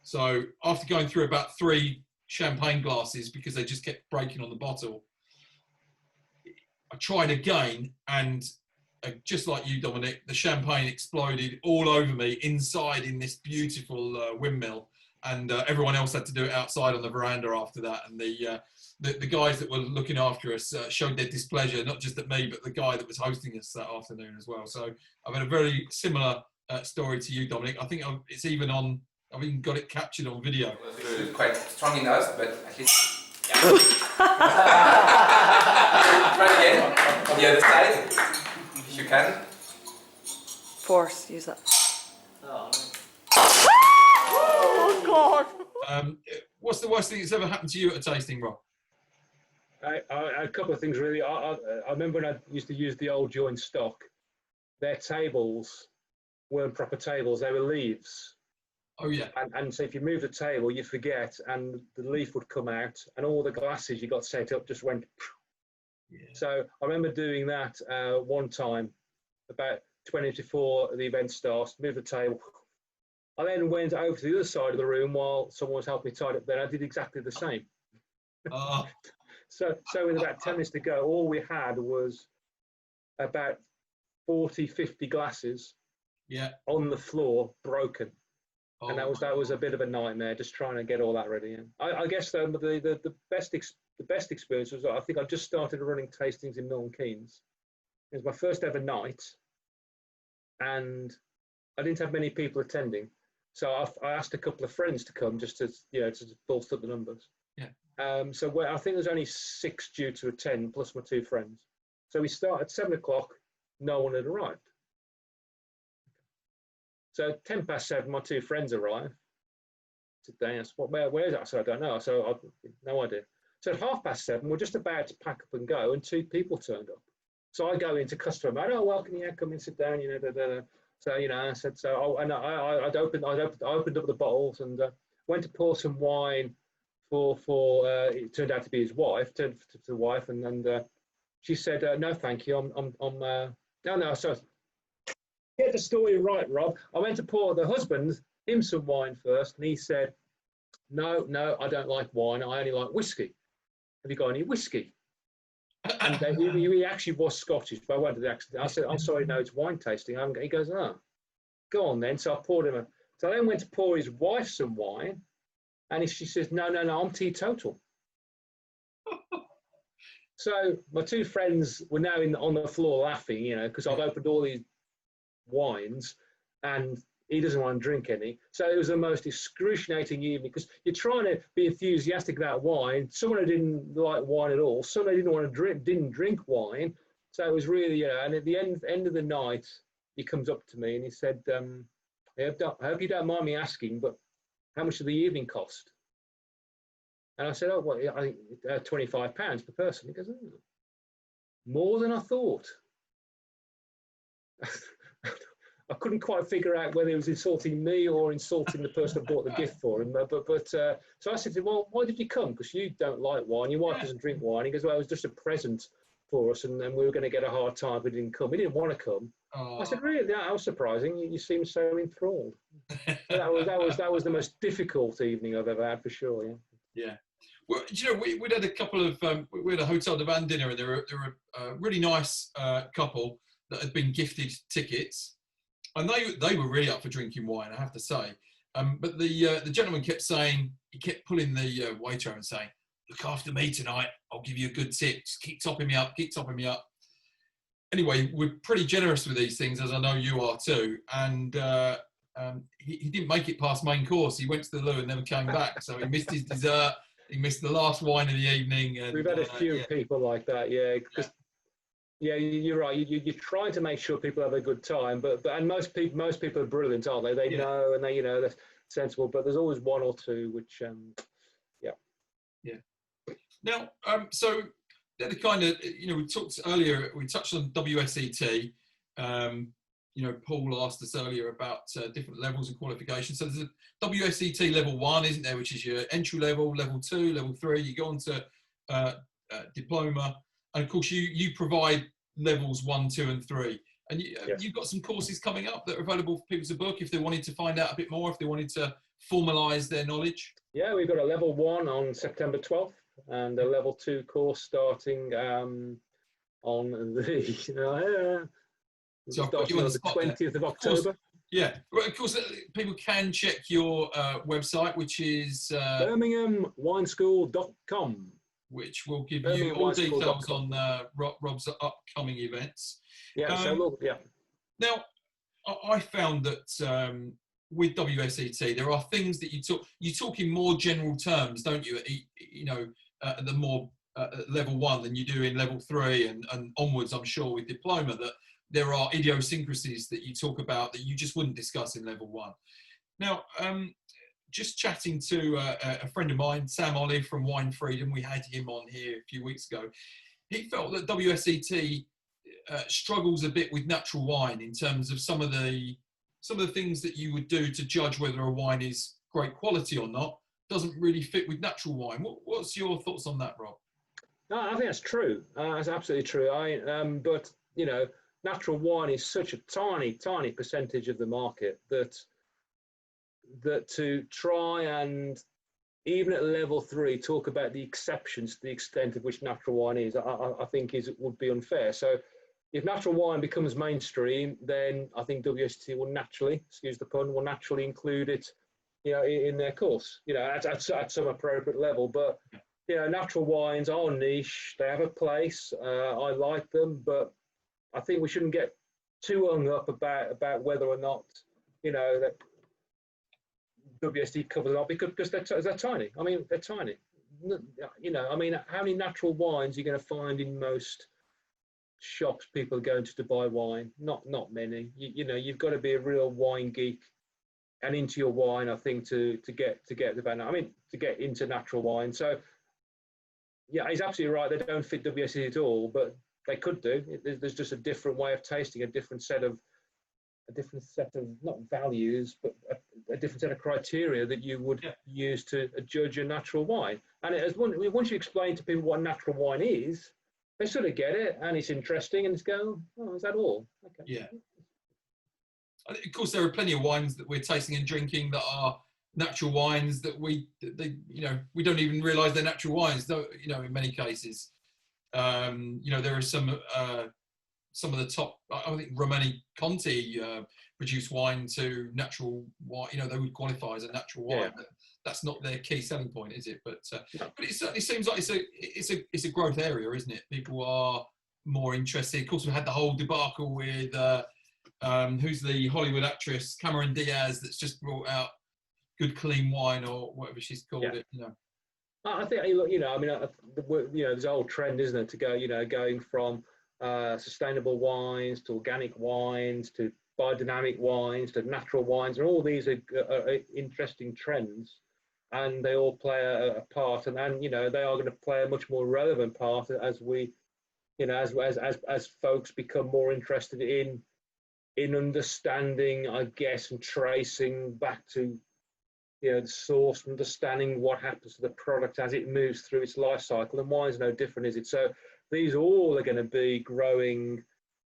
So after going through about 3 champagne glasses, because they just kept breaking on the bottle, I tried again, and just like you, Dominic, the champagne exploded all over me inside in this beautiful windmill, and everyone else had to do it outside on the veranda after that. And the guys that were looking after us showed their displeasure, not just at me, but the guy that was hosting us that afternoon as well. So I've had a very similar story to you, Dominic. I think I've even got it captured on video. It was quite strong in us, but at least. Yeah. Try again on the other side, if you can. Force, use that. Oh God! What's the worst thing that's ever happened to you at a tasting, Rob? A couple of things really. I remember when I used to use the old joint stock. Their tables weren't proper tables; they were leaves. Oh yeah. And so if you move the table, you forget, and the leaf would come out, and all the glasses you got set up just went. Yeah. So I remember doing that one time, about 20 minutes before the event starts. Move the table. I then went over to the other side of the room while someone was helping me tie it up. Then I did exactly the same. So with about 10 minutes to go, all we had was about 40, 50 glasses. Yeah. On the floor, broken. And that was a bit of a nightmare, just trying to get all that ready. I guess the best experience was, I think I just started running tastings in Milton Keynes. It was my first ever night, and I didn't have many people attending, so I asked a couple of friends to come just to bolster up the numbers. Yeah. So I think there's only 6 due to attend, plus my 2 friends. So we start at 7 o'clock. No one had arrived. So 7:10, my 2 friends arrive. Today, I said, where is that? I said, I don't know. So I no idea. So at 7:30, we're just about to pack up and go, and 2 people turned up. So I go into customer mode. Oh, welcome, yeah, come and sit down. So I said so. I'd opened up the bottles and went to pour some wine for. It turned out to be his wife. Turned to the wife, and she said, no, thank you. No. So. Get the story right, Rob. I went to pour the husband him some wine first, and he said, no, I don't like wine. I only like whiskey. Have you got any whiskey? And he actually was Scottish, but I went to the accent. I said, I'm sorry, no, it's wine tasting. He goes, oh, go on then. So I poured him so I then went to pour his wife some wine, and she says, no, I'm teetotal. So my 2 friends were now on the floor laughing, because I've opened all these wines and he doesn't want to drink any. So it was the most excruciating evening, because you're trying to be enthusiastic about wine. Someone who didn't like wine at all, someone who didn't want to didn't drink wine. So it was really, and at the end of the night, he comes up to me and he said, I hope you don't mind me asking, but how much did the evening cost? And I said, oh, well, I think £25 per person. He goes, oh, more than I thought. I couldn't quite figure out whether he was insulting me or insulting the person that bought the gift for him. So I said to him, well, why did you come? Because you don't like wine. Your wife doesn't drink wine. He goes, well, it was just a present for us, and we were going to get a hard time if he didn't come. He didn't want to come. I said, really? That was surprising. You seem so enthralled. That was the most difficult evening I've ever had, for sure. Yeah. Well, do you know, we'd had a couple of, we had a Hotel de Van dinner, and there were a really nice couple that had been gifted tickets, and they were really up for drinking wine, I have to say. But the gentleman kept saying, he kept pulling the waiter and saying, "Look after me tonight. I'll give you a good tip. Just keep topping me up. Keep topping me up." Anyway, we're pretty generous with these things, as I know you are too. And he didn't make it past main course. He went to the loo and never came back. So he missed his dessert. He missed the last wine of the evening. And, We've had a few people like that, yeah. Because you're right. You're trying to make sure people have a good time, but and most people are brilliant, aren't they? They know, and they're sensible. But there's always one or two which, yeah. Now, so the kind of, we talked earlier. We touched on WSET. Paul asked us earlier about different levels of qualification. So there's a WSET level 1, isn't there, which is your entry level, level 2, level 3. You go on to diploma, and of course you provide levels 1, 2, and 3. And you've got some courses coming up that are available for people to book if they wanted to find out a bit more, if they wanted to formalise their knowledge. Yeah, we've got a level 1 on September 12th, and a level 2 course starting on the. So I've got you on the 20th of October. Yeah, well, of course, people can check your website, which is BirminghamWineSchool.com, which will give you all details on Rob's upcoming events. Yeah, Now, I found that with WSET, there are things that you talk in more general terms, don't you? The more level 1 than you do in level 3 and onwards. I'm sure with diploma that there are idiosyncrasies that you talk about that you just wouldn't discuss in level 1. Now, just chatting to a friend of mine, Sam Olive from Wine Freedom, we had him on here a few weeks ago. He felt that WSET struggles a bit with natural wine in terms of some of the things that you would do to judge whether a wine is great quality or not doesn't really fit with natural wine. What's your thoughts on that, Rob? No, I think that's true. That's absolutely true. But natural wine is such a tiny percentage of the market that to try and, even at level 3, talk about the exceptions to the extent of which natural wine is, I think would be unfair. So if natural wine becomes mainstream, then I think WSET will naturally, excuse the pun, will naturally include it, in their course, at some appropriate level. But natural wines are niche. They have a place. I like them, but I think we shouldn't get too hung up about whether or not, that WSET covers a lot, because they're tiny. I mean, they're tiny. How many natural wines are you going to find in most shops people are going to buy wine? Not many. You've got to be a real wine geek and into your wine, I think, to get the banner. To get into natural wine. So, yeah, he's absolutely right. They don't fit WSET at all, but they could do. There's just a different way of tasting, a different set of not values, but a different set of criteria that you would use to judge a natural wine. And once you explain to people what natural wine is, they sort of get it, and it's interesting, and it's going, "Oh, is that all?" Okay. Yeah. Of course, there are plenty of wines that we're tasting and drinking that are natural wines that we don't even realise they're natural wines. Though, in many cases. There are some of the top. I think Romani Conti produce wine to natural wine. They would qualify as a natural wine. But that's not their key selling point, is it? But it certainly seems like it's a growth area, isn't it? People are more interested. Of course, we had the whole debacle with who's the Hollywood actress Cameron Diaz that's just brought out good clean wine, or whatever she's called it. I think, there's a whole trend, isn't it, to go, going from sustainable wines to organic wines to biodynamic wines to natural wines, and all these are interesting trends, and they all play a part, and they are going to play a much more relevant part as we, as folks become more interested in understanding, I guess, and tracing back to the source, understanding what happens to the product as it moves through its life cycle. And wine's no different, is it? So these all are going to be growing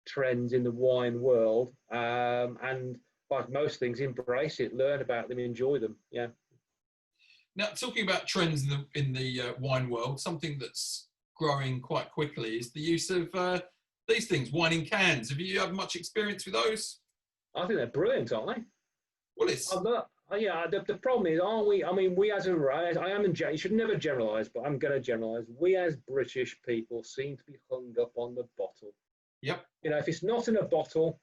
trends in the wine world, and like most things, embrace it, learn about them, enjoy them. Yeah. Now, talking about trends in the wine world, something that's growing quite quickly is the use of these things, wine in cans. Have you had much experience with those? I think they're brilliant, aren't they? Well, it's Yeah, the problem is, aren't we? I mean, we as a race, you should never generalise, but I'm going to generalise. We as British people seem to be hung up on the bottle. yep, You know, if it's not in a bottle,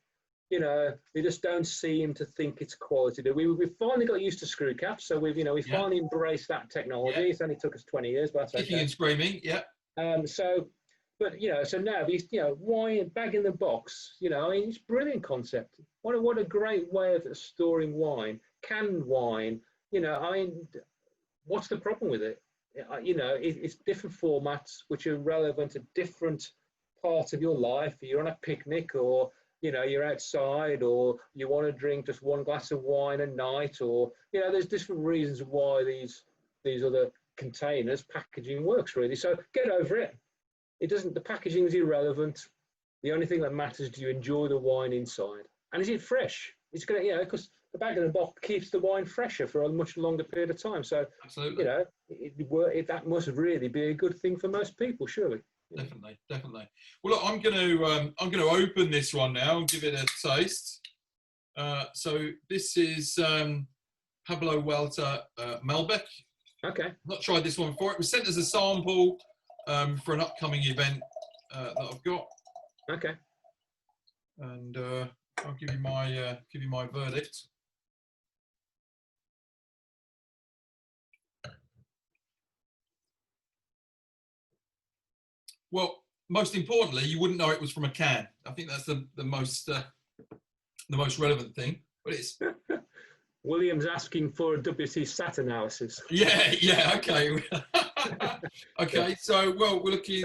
you know, they just don't seem to think it's quality. We've finally got used to screw caps, so we Yeah. finally embraced that technology. Yeah. It's only took us 20 years, but that's kicking okay. and screaming. Yeah, But you know, so now these, you know, wine bag in the box, you know, I mean, it's a brilliant concept. What a great way of storing wine, canned wine. You know, I mean, what's the problem with it? You know, it's different formats which are relevant to different parts of your life. You're on a picnic, or you know, you're outside, or you want to drink just one glass of wine a night, or you know, there's different reasons why these other containers packaging works really. So get over it. It doesn't. The packaging is irrelevant. The only thing that matters, do you enjoy the wine inside, and is it fresh? It's gonna, you know, because the bag in the box keeps the wine fresher for a much longer period of time. So, absolutely. you know, that must really be a good thing for most people, surely. Definitely, definitely. Well, look, I'm going to open this one now and give it a taste. So this is Pablo Welter Malbec. Okay. I've not tried this one before. It was sent as a sample for an upcoming event that I've got. Okay. And I'll give you my verdict. Well, most importantly, you wouldn't know it was from a can. I think that's the most relevant thing. But it's William's asking for a WC SAT analysis. yeah, okay. Okay, so well, we're looking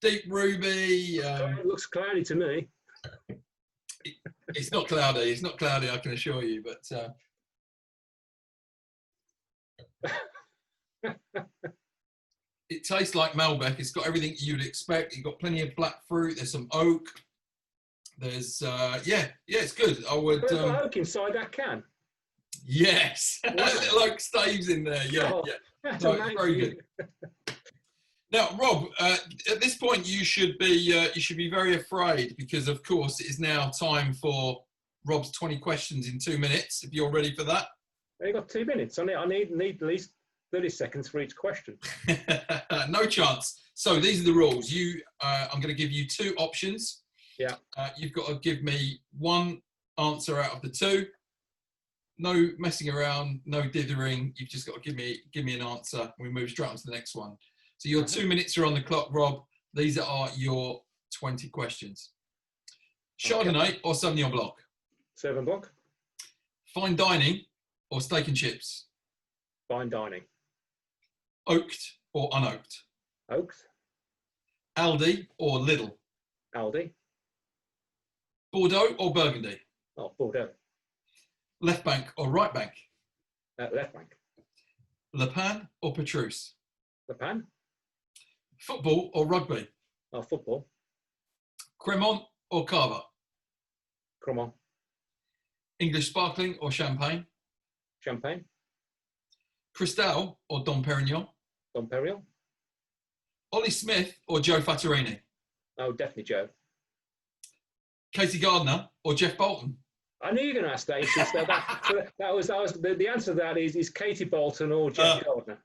deep ruby. It looks cloudy to me. It's not cloudy. It's not cloudy, I can assure you. But it tastes like Malbec. It's got everything you'd expect. You've got plenty of black fruit. There's some oak. There's yeah, it's good. I would. Oak inside that can. Yes, Wow. like staves in there. Yeah, Oh, yeah. That's No, amazing. it's very good. Now, Rob, at this point, you should be very afraid because, of course, it is now time for Rob's 20 questions in 2 minutes. If you're ready for that. You've got 2 minutes. I need at least 30 seconds for each question. No chance. So these are the rules. I'm going to give you 2 options. Yeah. You've got to give me 1 answer out of the 2. No messing around, no dithering. You've just got to give me an answer. We move straight on to the next one. So your 2 minutes are on the clock, Rob. These are your 20 questions. Chardonnay or Sauvignon Blanc? Sauvignon Blanc. Fine dining or steak and chips? Fine dining. Oaked or unoaked? Oaks. Aldi or Lidl? Aldi. Bordeaux or Burgundy? Oh, Bordeaux. Left bank or right bank? Left bank. Le Pen or Petrus? Le Pen. Football or rugby? Oh, football. Cremant or Cava? Cremant. English sparkling or champagne? Champagne. Cristal or Dom Perignon? Dom Perignon. Ollie Smith or Joe Fattorini? Oh, definitely Joe. Katie Gardner or Jeff Bolton? I knew you were going to ask that. That was the answer to that is Katie Bolton or Jeff Gardner.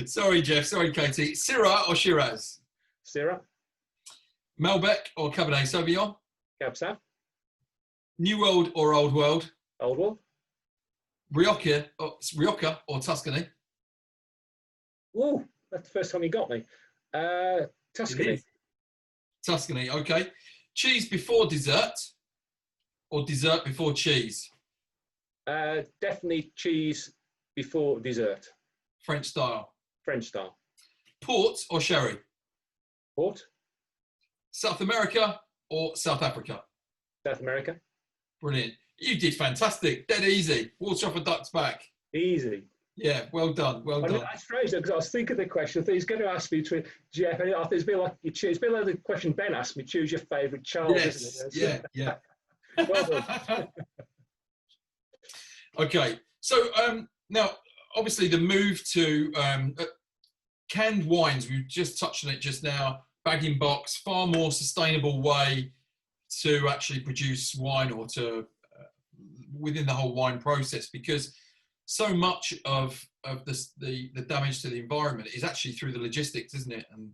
Sorry, Jeff. Sorry, Katie. Syrah or Shiraz? Syrah. Malbec or Cabernet Sauvignon? Cab Sav. New World or Old World? Old World. Rioja or Tuscany? Ooh, that's the first time you got me. Tuscany. Tuscany, okay. Cheese before dessert or dessert before cheese? Definitely cheese before dessert. French style. French style. Port or sherry? Port. South America or South Africa? South America. Brilliant. You did fantastic. Dead easy. Water off a duck's back. Easy. Yeah, well done. Well done. That's strange because I was thinking of the question. I thought he's going to ask me between Jeff. And I think it's been like you choose. It's been like the question Ben asked me. Choose your favourite child. Yes. Isn't it? Yeah. Well done. Okay. So now, obviously the move to canned wines, we just touched on it just now, bag in box, far more sustainable way to actually produce wine, or to within the whole wine process, because so much of the damage to the environment is actually through the logistics, isn't it? And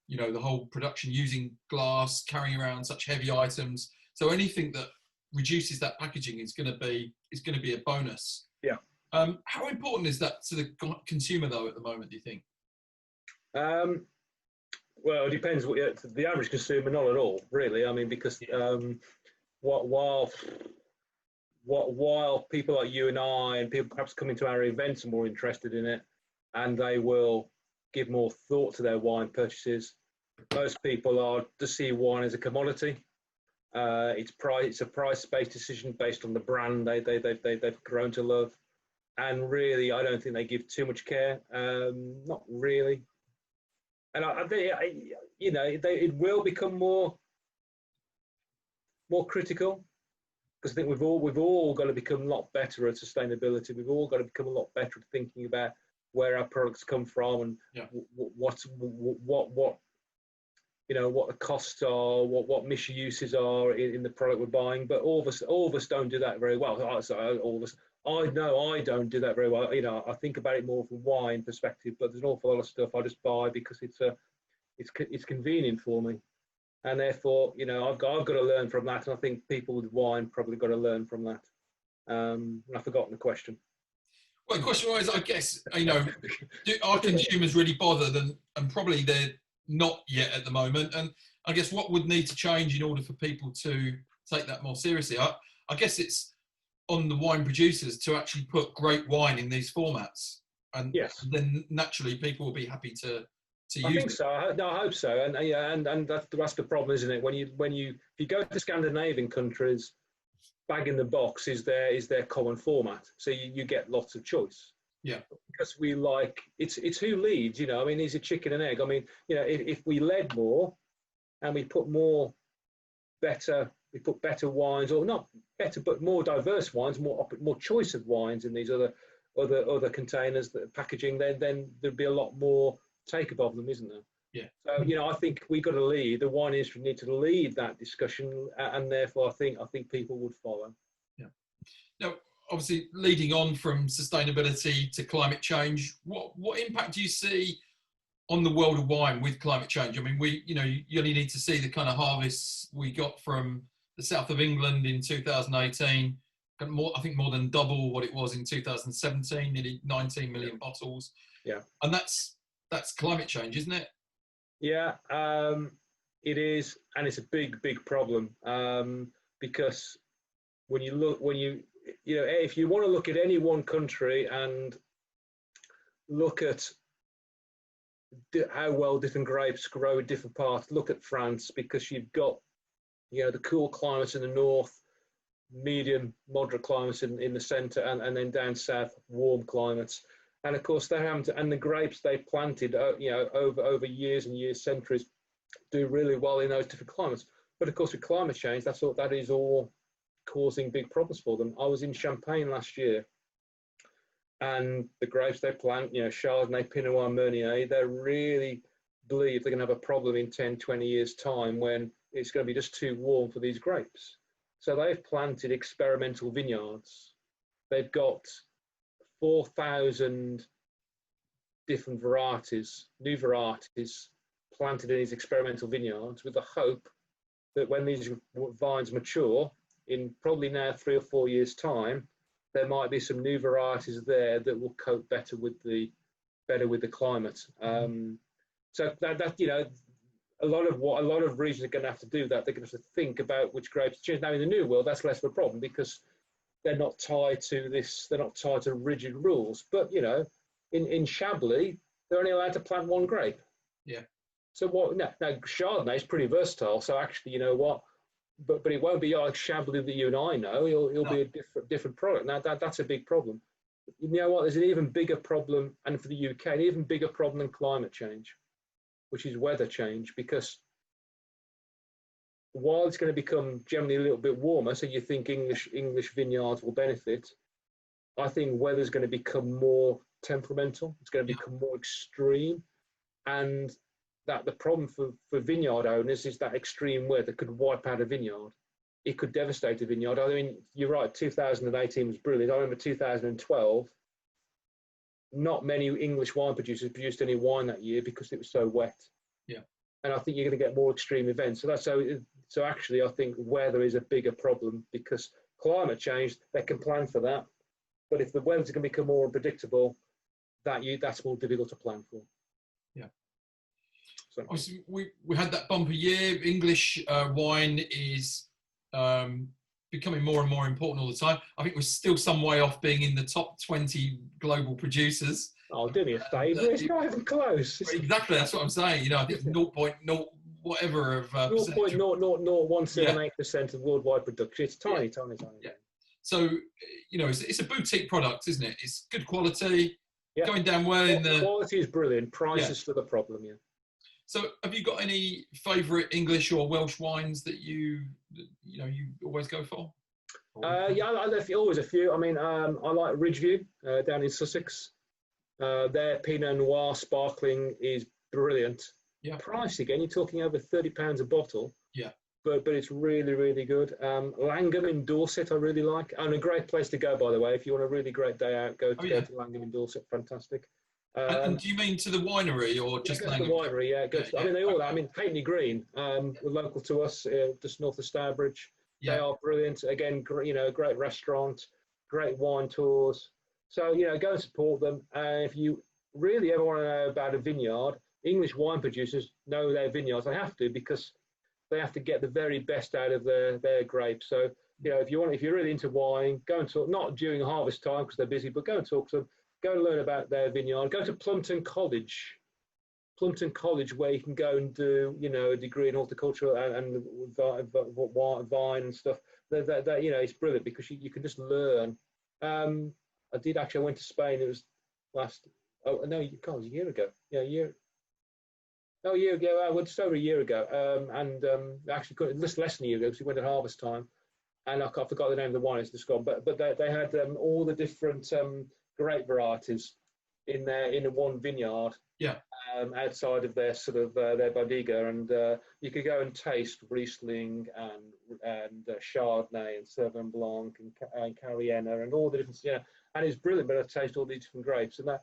you know, the whole production using glass, carrying around such heavy items. So anything that reduces that packaging is going to be a bonus. Yeah. How important is that to the consumer though at the moment, do you think? Well, it depends. The average consumer, not at all, really. I mean, because while people like you and I, and people perhaps coming to our events, are more interested in it, and they will give more thought to their wine purchases, most people are to see wine as a commodity. It's a price-based decision based on the brand they've grown to love, and really, I don't think they give too much care. Not really. And it will become more critical, because I think we've all got to become a lot better at sustainability. We've all got to become a lot better at thinking about where our products come from, and what the costs are, what misuses are in the product we're buying. But all of us don't do that very well. All of us. I know I don't do that very well. I think about it more from wine perspective, but there's an awful lot of stuff I just buy because it's convenient for me, and therefore, I've got to learn from that. And I think people with wine probably got to learn from that. And I've forgotten the question. Well, the question was, I guess, are consumers really bothered? And probably they're not yet at the moment. And I guess what would need to change in order for people to take that more seriously? I guess it's on the wine producers to actually put great wine in these formats, and yes, then naturally people will be happy to use. I think so. I hope so. And that's the problem, isn't it? If you go to Scandinavian countries, bag in the box is their common format, so you get lots of choice. Yeah, because we like it's who leads. I mean, is it chicken and egg? I mean, if we led more and we put better wines, or not better, but more diverse wines, more choice of wines in these other containers, that packaging, then there'd be a lot more take-up of them, isn't there? Yeah. So I think we got to lead. The wine industry need to lead that discussion, and therefore I think people would follow. Yeah. Now, obviously, leading on from sustainability to climate change, what impact do you see on the world of wine with climate change? I mean, you only need to see the kind of harvests we got from the south of England in 2018, I think more than double what it was in 2017, nearly 19 million bottles. Yeah. And that's climate change, isn't it? Yeah, it is, and it's a big problem, because if you want to look at any one country and look at how well different grapes grow in different parts, look at France, because you've got the cool climates in the north, medium, moderate climates in the centre, and then down south, warm climates. And of course, and the grapes they planted, over years and years, centuries, do really well in those different climates. But of course, with climate change, that is all causing big problems for them. I was in Champagne last year, and the grapes they plant, Chardonnay, Pinot Noir, Meunier, they really believe they're going to have a problem in 10, 20 years' time when it's going to be just too warm for these grapes. So they've planted experimental vineyards. They've got 4,000 different varieties, new varieties, planted in these experimental vineyards, with the hope that when these vines mature, in probably now 3 or 4 years' time, there might be some new varieties there that will cope better with the climate. So that a lot of regions are going to have to do that. They're going to have to think about which grapes to choose. Now in the new world, that's less of a problem because they're not tied to this. They're not tied to rigid rules. But in Chablis, they're only allowed to plant one grape. Yeah. So what? Now Chardonnay is pretty versatile. So actually, you know what? But it won't be like Chablis that you and I know. It'll be a different product. Now that's a big problem. You know what? There's an even bigger problem, and for the UK, an even bigger problem than climate change, which is weather change. Because while it's going to become generally a little bit warmer, so you think English vineyards will benefit, I think weather's going to become more temperamental. It's going to become more extreme, and that the problem for vineyard owners is that extreme weather could wipe out a vineyard. It could devastate a vineyard. I mean, you're right. 2018 was brilliant. I remember 2012. Not many English wine producers produced any wine that year because it was so wet. Yeah. And I think you're going to get more extreme events. So that's so actually, I think weather is a bigger problem because climate change, they can plan for that. But if the weather's going to become more unpredictable, that's more difficult to plan for. Yeah. So obviously, we had that bumper year. English wine is becoming more and more important all the time. I think we're still some way off being in the top 20 global producers. Oh, do me a favour, it's not even close. Exactly, that's what I'm saying. You know, I think 0.0 whatever of 0.0178% of worldwide production. It's tiny, tiny. Yeah. So, you know, it's a boutique product, isn't it? It's good quality, going down well in the... Quality is brilliant, price is for the problem, So have you got any favourite English or Welsh wines that you always go for? There's always a few. I mean, I like Ridgeview down in Sussex. Their Pinot Noir sparkling is brilliant. Yeah. Price again, you're talking over £30 a bottle. Yeah. But it's really, really good. Langham in Dorset, I really like. And a great place to go, by the way. If you want a really great day out, go to Langham in Dorset. Fantastic. And do you mean to the winery or just Langham? The winery, I mean, they all. I mean, Haltney Green, were local to us, just north of Stourbridge. Yeah. They are brilliant. Again, great restaurant, great wine tours. So go and support them. If you really ever want to know about a vineyard, English wine producers know their vineyards. They have to because they have to get the very best out of their grapes. So if you're really into wine, go and talk. Not during harvest time because they're busy, but go and talk to them. Go and learn about their vineyard. Go to Plumpton College, where you can go and do, a degree in horticulture and vine and stuff. It's brilliant because you can just learn. I went to Spain. It was a year ago. Yeah, a year. Oh, a year ago. I went just over a year ago. Actually, less than a year ago because we went at harvest time, and I forgot the name of the wine. It's just gone. But they had all the different grape varieties in one vineyard. Yeah. Outside of their sort of their bodega, and you could go and taste Riesling and Chardonnay and Sauvignon Blanc and Cariena and all the different, and it's brilliant. But I taste all these different grapes, and that,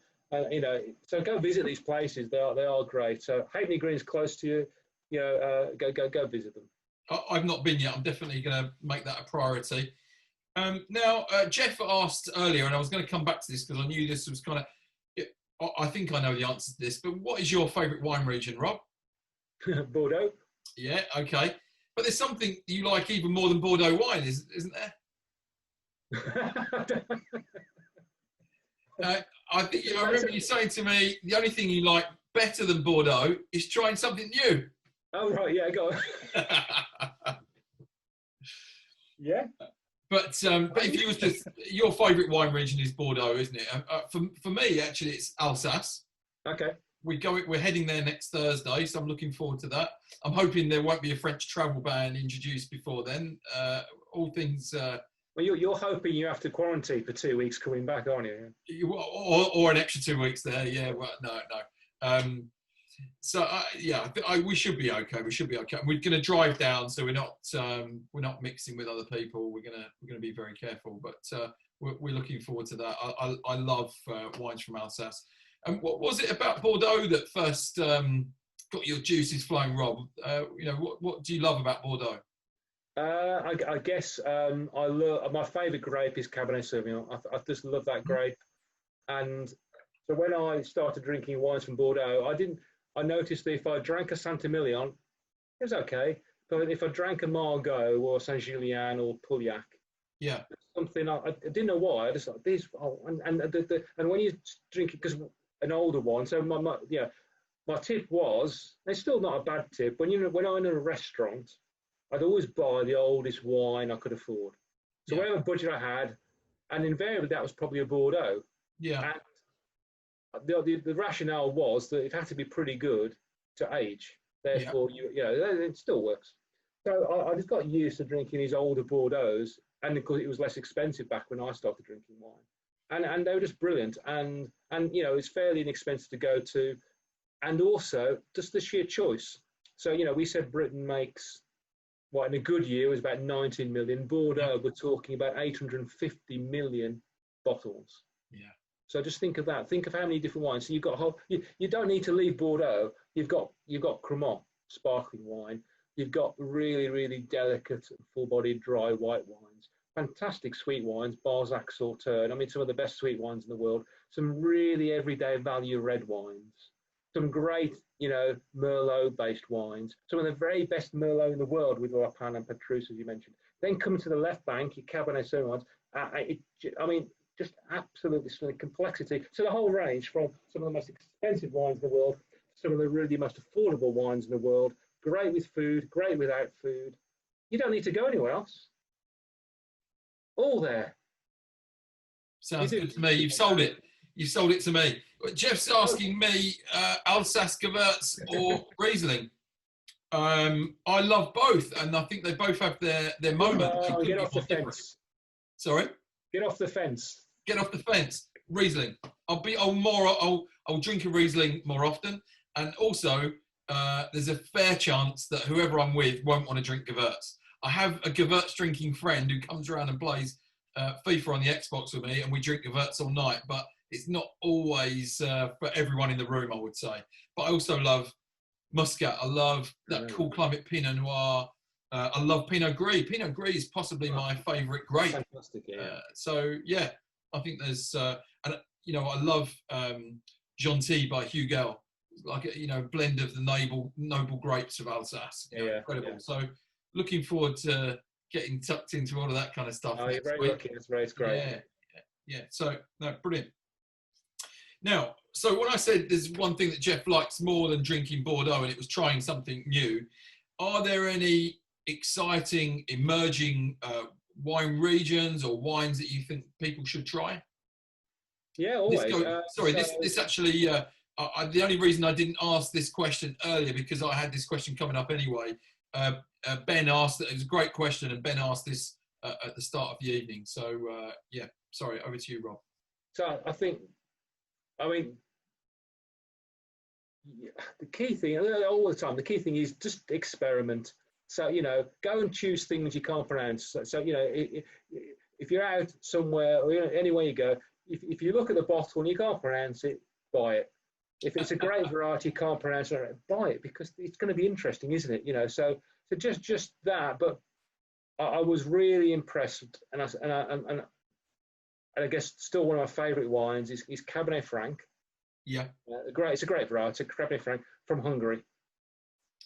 so go visit these places. They are great. So Haltney Green's close to you. Go visit them. I've not been yet. I'm definitely going to make that a priority. Now, Jeff asked earlier, and I was going to come back to this because I knew this was kind of. I think I know the answer to this, but what is your favourite wine region, Rob? Bordeaux. Yeah, okay. But there's something you like even more than Bordeaux wine, isn't there? I think I remember you saying to me the only thing you like better than Bordeaux is trying something new. Oh right, yeah, go on. Yeah. But if you was to, your favourite wine region is Bordeaux, isn't it? For me, actually, it's Alsace. Okay. We're heading there next Thursday, so I'm looking forward to that. I'm hoping there won't be a French travel ban introduced before then. All things. Well, you're hoping you have to quarantine for 2 weeks coming back, aren't you? Or an extra 2 weeks there. Yeah. Well, no. So we should be okay. We should be okay. We're going to drive down, so we're not mixing with other people. We're going to be very careful, but we're looking forward to that. I love wines from Alsace. And what was it about Bordeaux that first got your juices flowing, Rob? What do you love about Bordeaux? I guess I love my favourite grape is Cabernet Sauvignon. I just love that grape, and so when I started drinking wines from Bordeaux, I noticed that if I drank a Saint-Emilion, it was okay. But if I drank a Margaux or Saint-Julien or Pauillac, something I didn't know why. I just like these. And when you drink it, because an older one, so my tip was, it's still not a bad tip. When I'm in a restaurant, I'd always buy the oldest wine I could afford. So whatever budget I had, and invariably that was probably a Bordeaux. Yeah. And the rationale was that it had to be pretty good to age. Therefore, it still works. So I just got used to drinking these older Bordeaux's, and because it was less expensive back when I started drinking wine. and they were just brilliant. And you know, it's fairly inexpensive to go to, and also just the sheer choice. So you know, we said Britain makes what in a good year was about 19 million. Bordeaux, we're talking about 850 million bottles. Yeah. So just think of that. Think of how many different wines. So you've got you don't need to leave Bordeaux. You've got Cremant sparkling wine. You've got really, really delicate, full-bodied, dry white wines. Fantastic sweet wines, Barsac, Sauternes. I mean, some of the best sweet wines in the world. Some really everyday value red wines. Some great, you know, Merlot-based wines. Some of the very best Merlot in the world with Lapin and Petrus, as you mentioned. Then come to the left bank, your Cabernet Sauvignon. I mean, just absolutely stunning complexity. So the whole range from some of the most expensive wines in the world, some of the really most affordable wines in the world. Great with food, great without food. You don't need to go anywhere else. All there. Sounds good to me. You've sold it. You've sold it to me. Jeff's asking me Alsace Gewurz or Riesling. I love both, and I think they both have their moment. Get off the fence. Sorry? Get off the fence. Get off the fence. Riesling. I'll drink a Riesling more often, and also there's a fair chance that whoever I'm with won't want to drink Gewurz. I have a Gewurz drinking friend who comes around and plays FIFA on the Xbox with me, and we drink Gewurz all night, but it's not always for everyone in the room, I would say. But I also love Muscat. I love that cool climate Pinot Noir. I love Pinot Gris. Pinot Gris is possibly my favourite grape. Fantastic, yeah. So, yeah, I think there's, and you know, I love Gentil by Hugel. Like a, you know, blend of the noble grapes of Alsace. Incredible. Yeah. So looking forward to getting tucked into all of that kind of stuff. Oh, you're very lucky. It's great. Yeah. So no, brilliant. Now, so when I said there's one thing that Jeff likes more than drinking Bordeaux, and it was trying something new, are there any exciting emerging wine regions or wines that you think people should try? Yeah, always. This actually. The only reason I didn't ask this question earlier, because I had this question coming up anyway. Ben asked, it was a great question, and Ben asked this at the start of the evening. So, yeah, sorry, over to you, Rob. So I mean, the key thing, all the time, the key thing is just experiment. So, you know, go and choose things you can't pronounce. So you know, if you're out somewhere, or anywhere you go, if you look at the bottle and you can't pronounce it, buy it. If it's a great variety, you can't pronounce it, buy it, because it's going to be interesting, isn't it? You know, so just that. But I was really impressed, and I guess still one of my favourite wines is Cabernet Franc. Yeah. It's a great variety, Cabernet Franc from Hungary.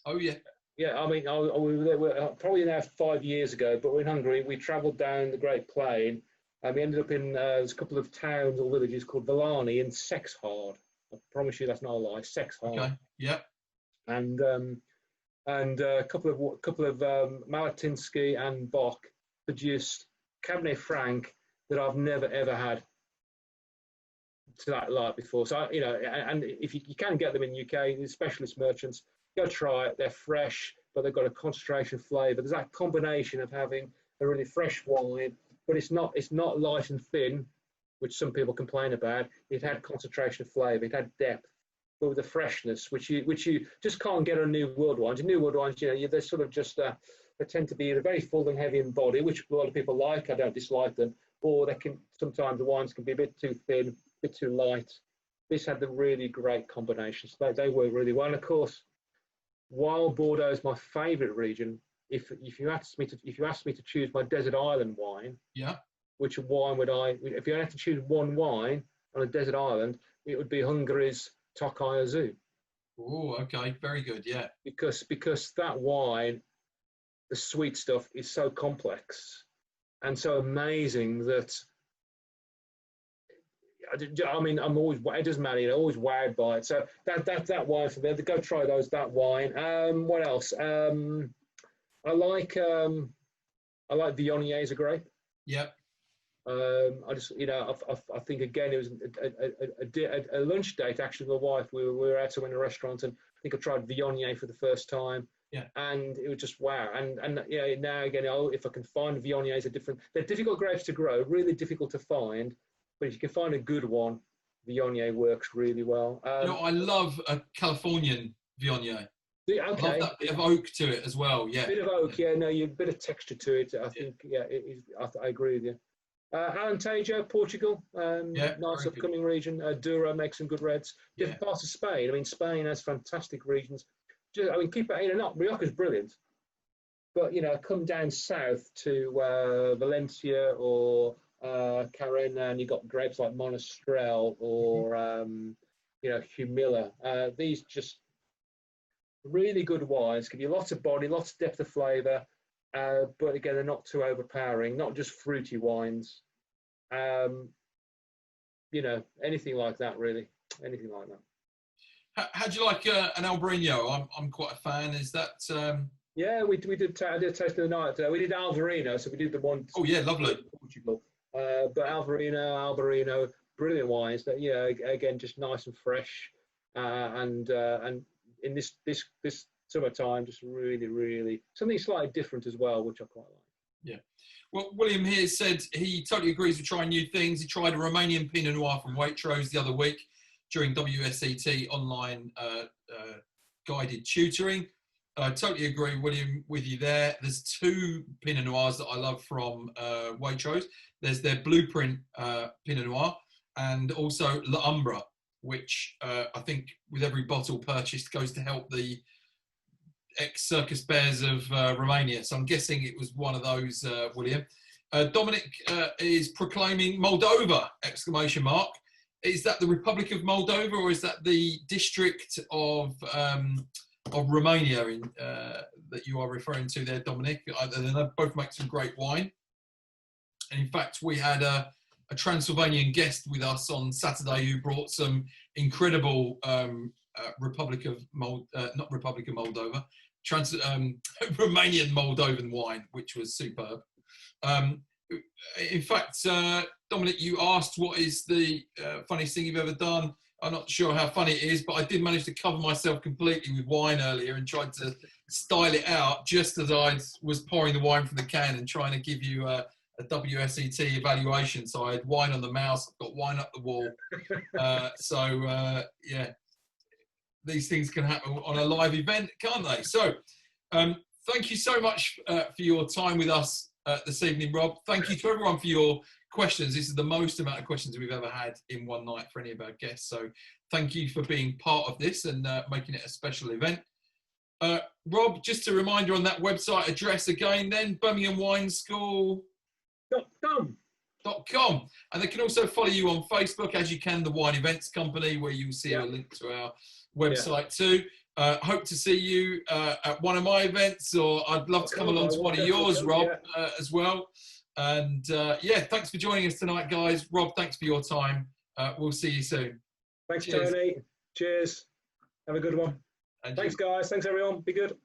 Oh yeah. Yeah, I mean, we were probably now 5 years ago, but we're in Hungary. We travelled down the Great Plain, and we ended up in there's a couple of towns or villages called Valani and Sexhard. I promise you that's not a lie. Sexhard. Okay. Yeah. And a couple of Malatinsky and Bock produced Cabernet Franc that I've never ever had to that light before. So you know, and if you can get them in the UK, the specialist merchants, go try it. They're fresh, but they've got a concentration flavour. There's that combination of having a really fresh wine, but it's not light and thin, which some people complain about. It had concentration of flavour, it had depth, but with the freshness, which you just can't get on New World wines. In New World wines, you know, they're sort of just they tend to be very full and heavy in body, which a lot of people like. I don't dislike them, or they can sometimes the wines can be a bit too thin, a bit too light. This had the really great combinations. They work really well, and of course, while Bordeaux is my favourite region, if you asked me to choose my desert island wine, yeah. Which wine would I? If you had to choose one wine on a desert island, it would be Hungary's Tokai Azu. Oh, okay, very good, yeah. Because that wine, the sweet stuff is so complex and so amazing that I mean, it doesn't matter. I'm always wowed by it. So that wine for me. Go try that wine. What else? I like Viognier as a grape. Yep. I just, you know, I think again it was a lunch date actually with my wife. We were out somewhere in a restaurant, and I think I tried Viognier for the first time. Yeah. And it was just wow. And you know, now again, if I can find Viogniers they're difficult grapes to grow, really difficult to find. But if you can find a good one, Viognier works really well. I love a Californian Viognier. Okay. I love that bit of oak to it as well. Yeah. Bit of oak, yeah. No, you bit of texture to it. I think, yeah, it is. I agree with you. Alentejo, Portugal, nice upcoming region. Douro makes some good reds. Different parts of Spain. I mean, Spain has fantastic regions. Keep it, not Rioja's brilliant, but come down south to Valencia or Carena, and you've got grapes like Monastrell or Humilla. These just really good wines, give you lots of body, lots of depth of flavour, but again, they're not too overpowering, not just fruity wines. Anything like that, really. Anything like that. How do you like an Albarino? I'm quite a fan. Is that? Yeah, I did a taste the other night. We did Albarino, so we did the one. Oh yeah, lovely. Portugal. But Albarino, brilliant wines. That again, just nice and fresh, and in this summertime, just really, really something slightly different as well, which I quite like. Yeah. Well, William here said he totally agrees with trying new things. He tried a Romanian Pinot Noir from Waitrose the other week during WSET online guided tutoring. I totally agree, William, with you there. There's two Pinot Noirs that I love from Waitrose. There's their Blueprint Pinot Noir and also La Umbra, which I think with every bottle purchased goes to help the ex-circus bears of Romania. So I'm guessing it was one of those, William. Dominic is proclaiming Moldova, exclamation mark. Is that the Republic of Moldova or is that the district of Romania that you are referring to there, Dominic? They both make some great wine. And in fact, we had a Transylvanian guest with us on Saturday who brought some incredible not Republic of Moldova, Romanian Moldovan wine, which was superb. In fact, Dominic, you asked what is the funniest thing you've ever done. I'm not sure how funny it is, but I did manage to cover myself completely with wine earlier and tried to style it out just as I was pouring the wine from the can and trying to give you a WSET evaluation. So I had wine on the mouse, I've got wine up the wall. Yeah, these things can happen on a live event, can't they? So thank you so much for your time with us this evening, Rob. Thank you to everyone for your questions. This is the most amount of questions we've ever had in one night for any of our guests. So thank you for being part of this and making it a special event. Rob, just a reminder on that website address again then, birminghamwineschool.com. And they can also follow you on Facebook, as you can, the Wine Events Company, where you'll see a link to our website too. Hope to see you at one of my events, or I'd love to come along to one of yours, Rob, as well. And thanks for joining us tonight, guys. Rob, thanks for your time. We'll see you soon. Thanks, Cheers. Tony. Cheers. Have a good one. And thanks, guys. Thanks, everyone. Be good.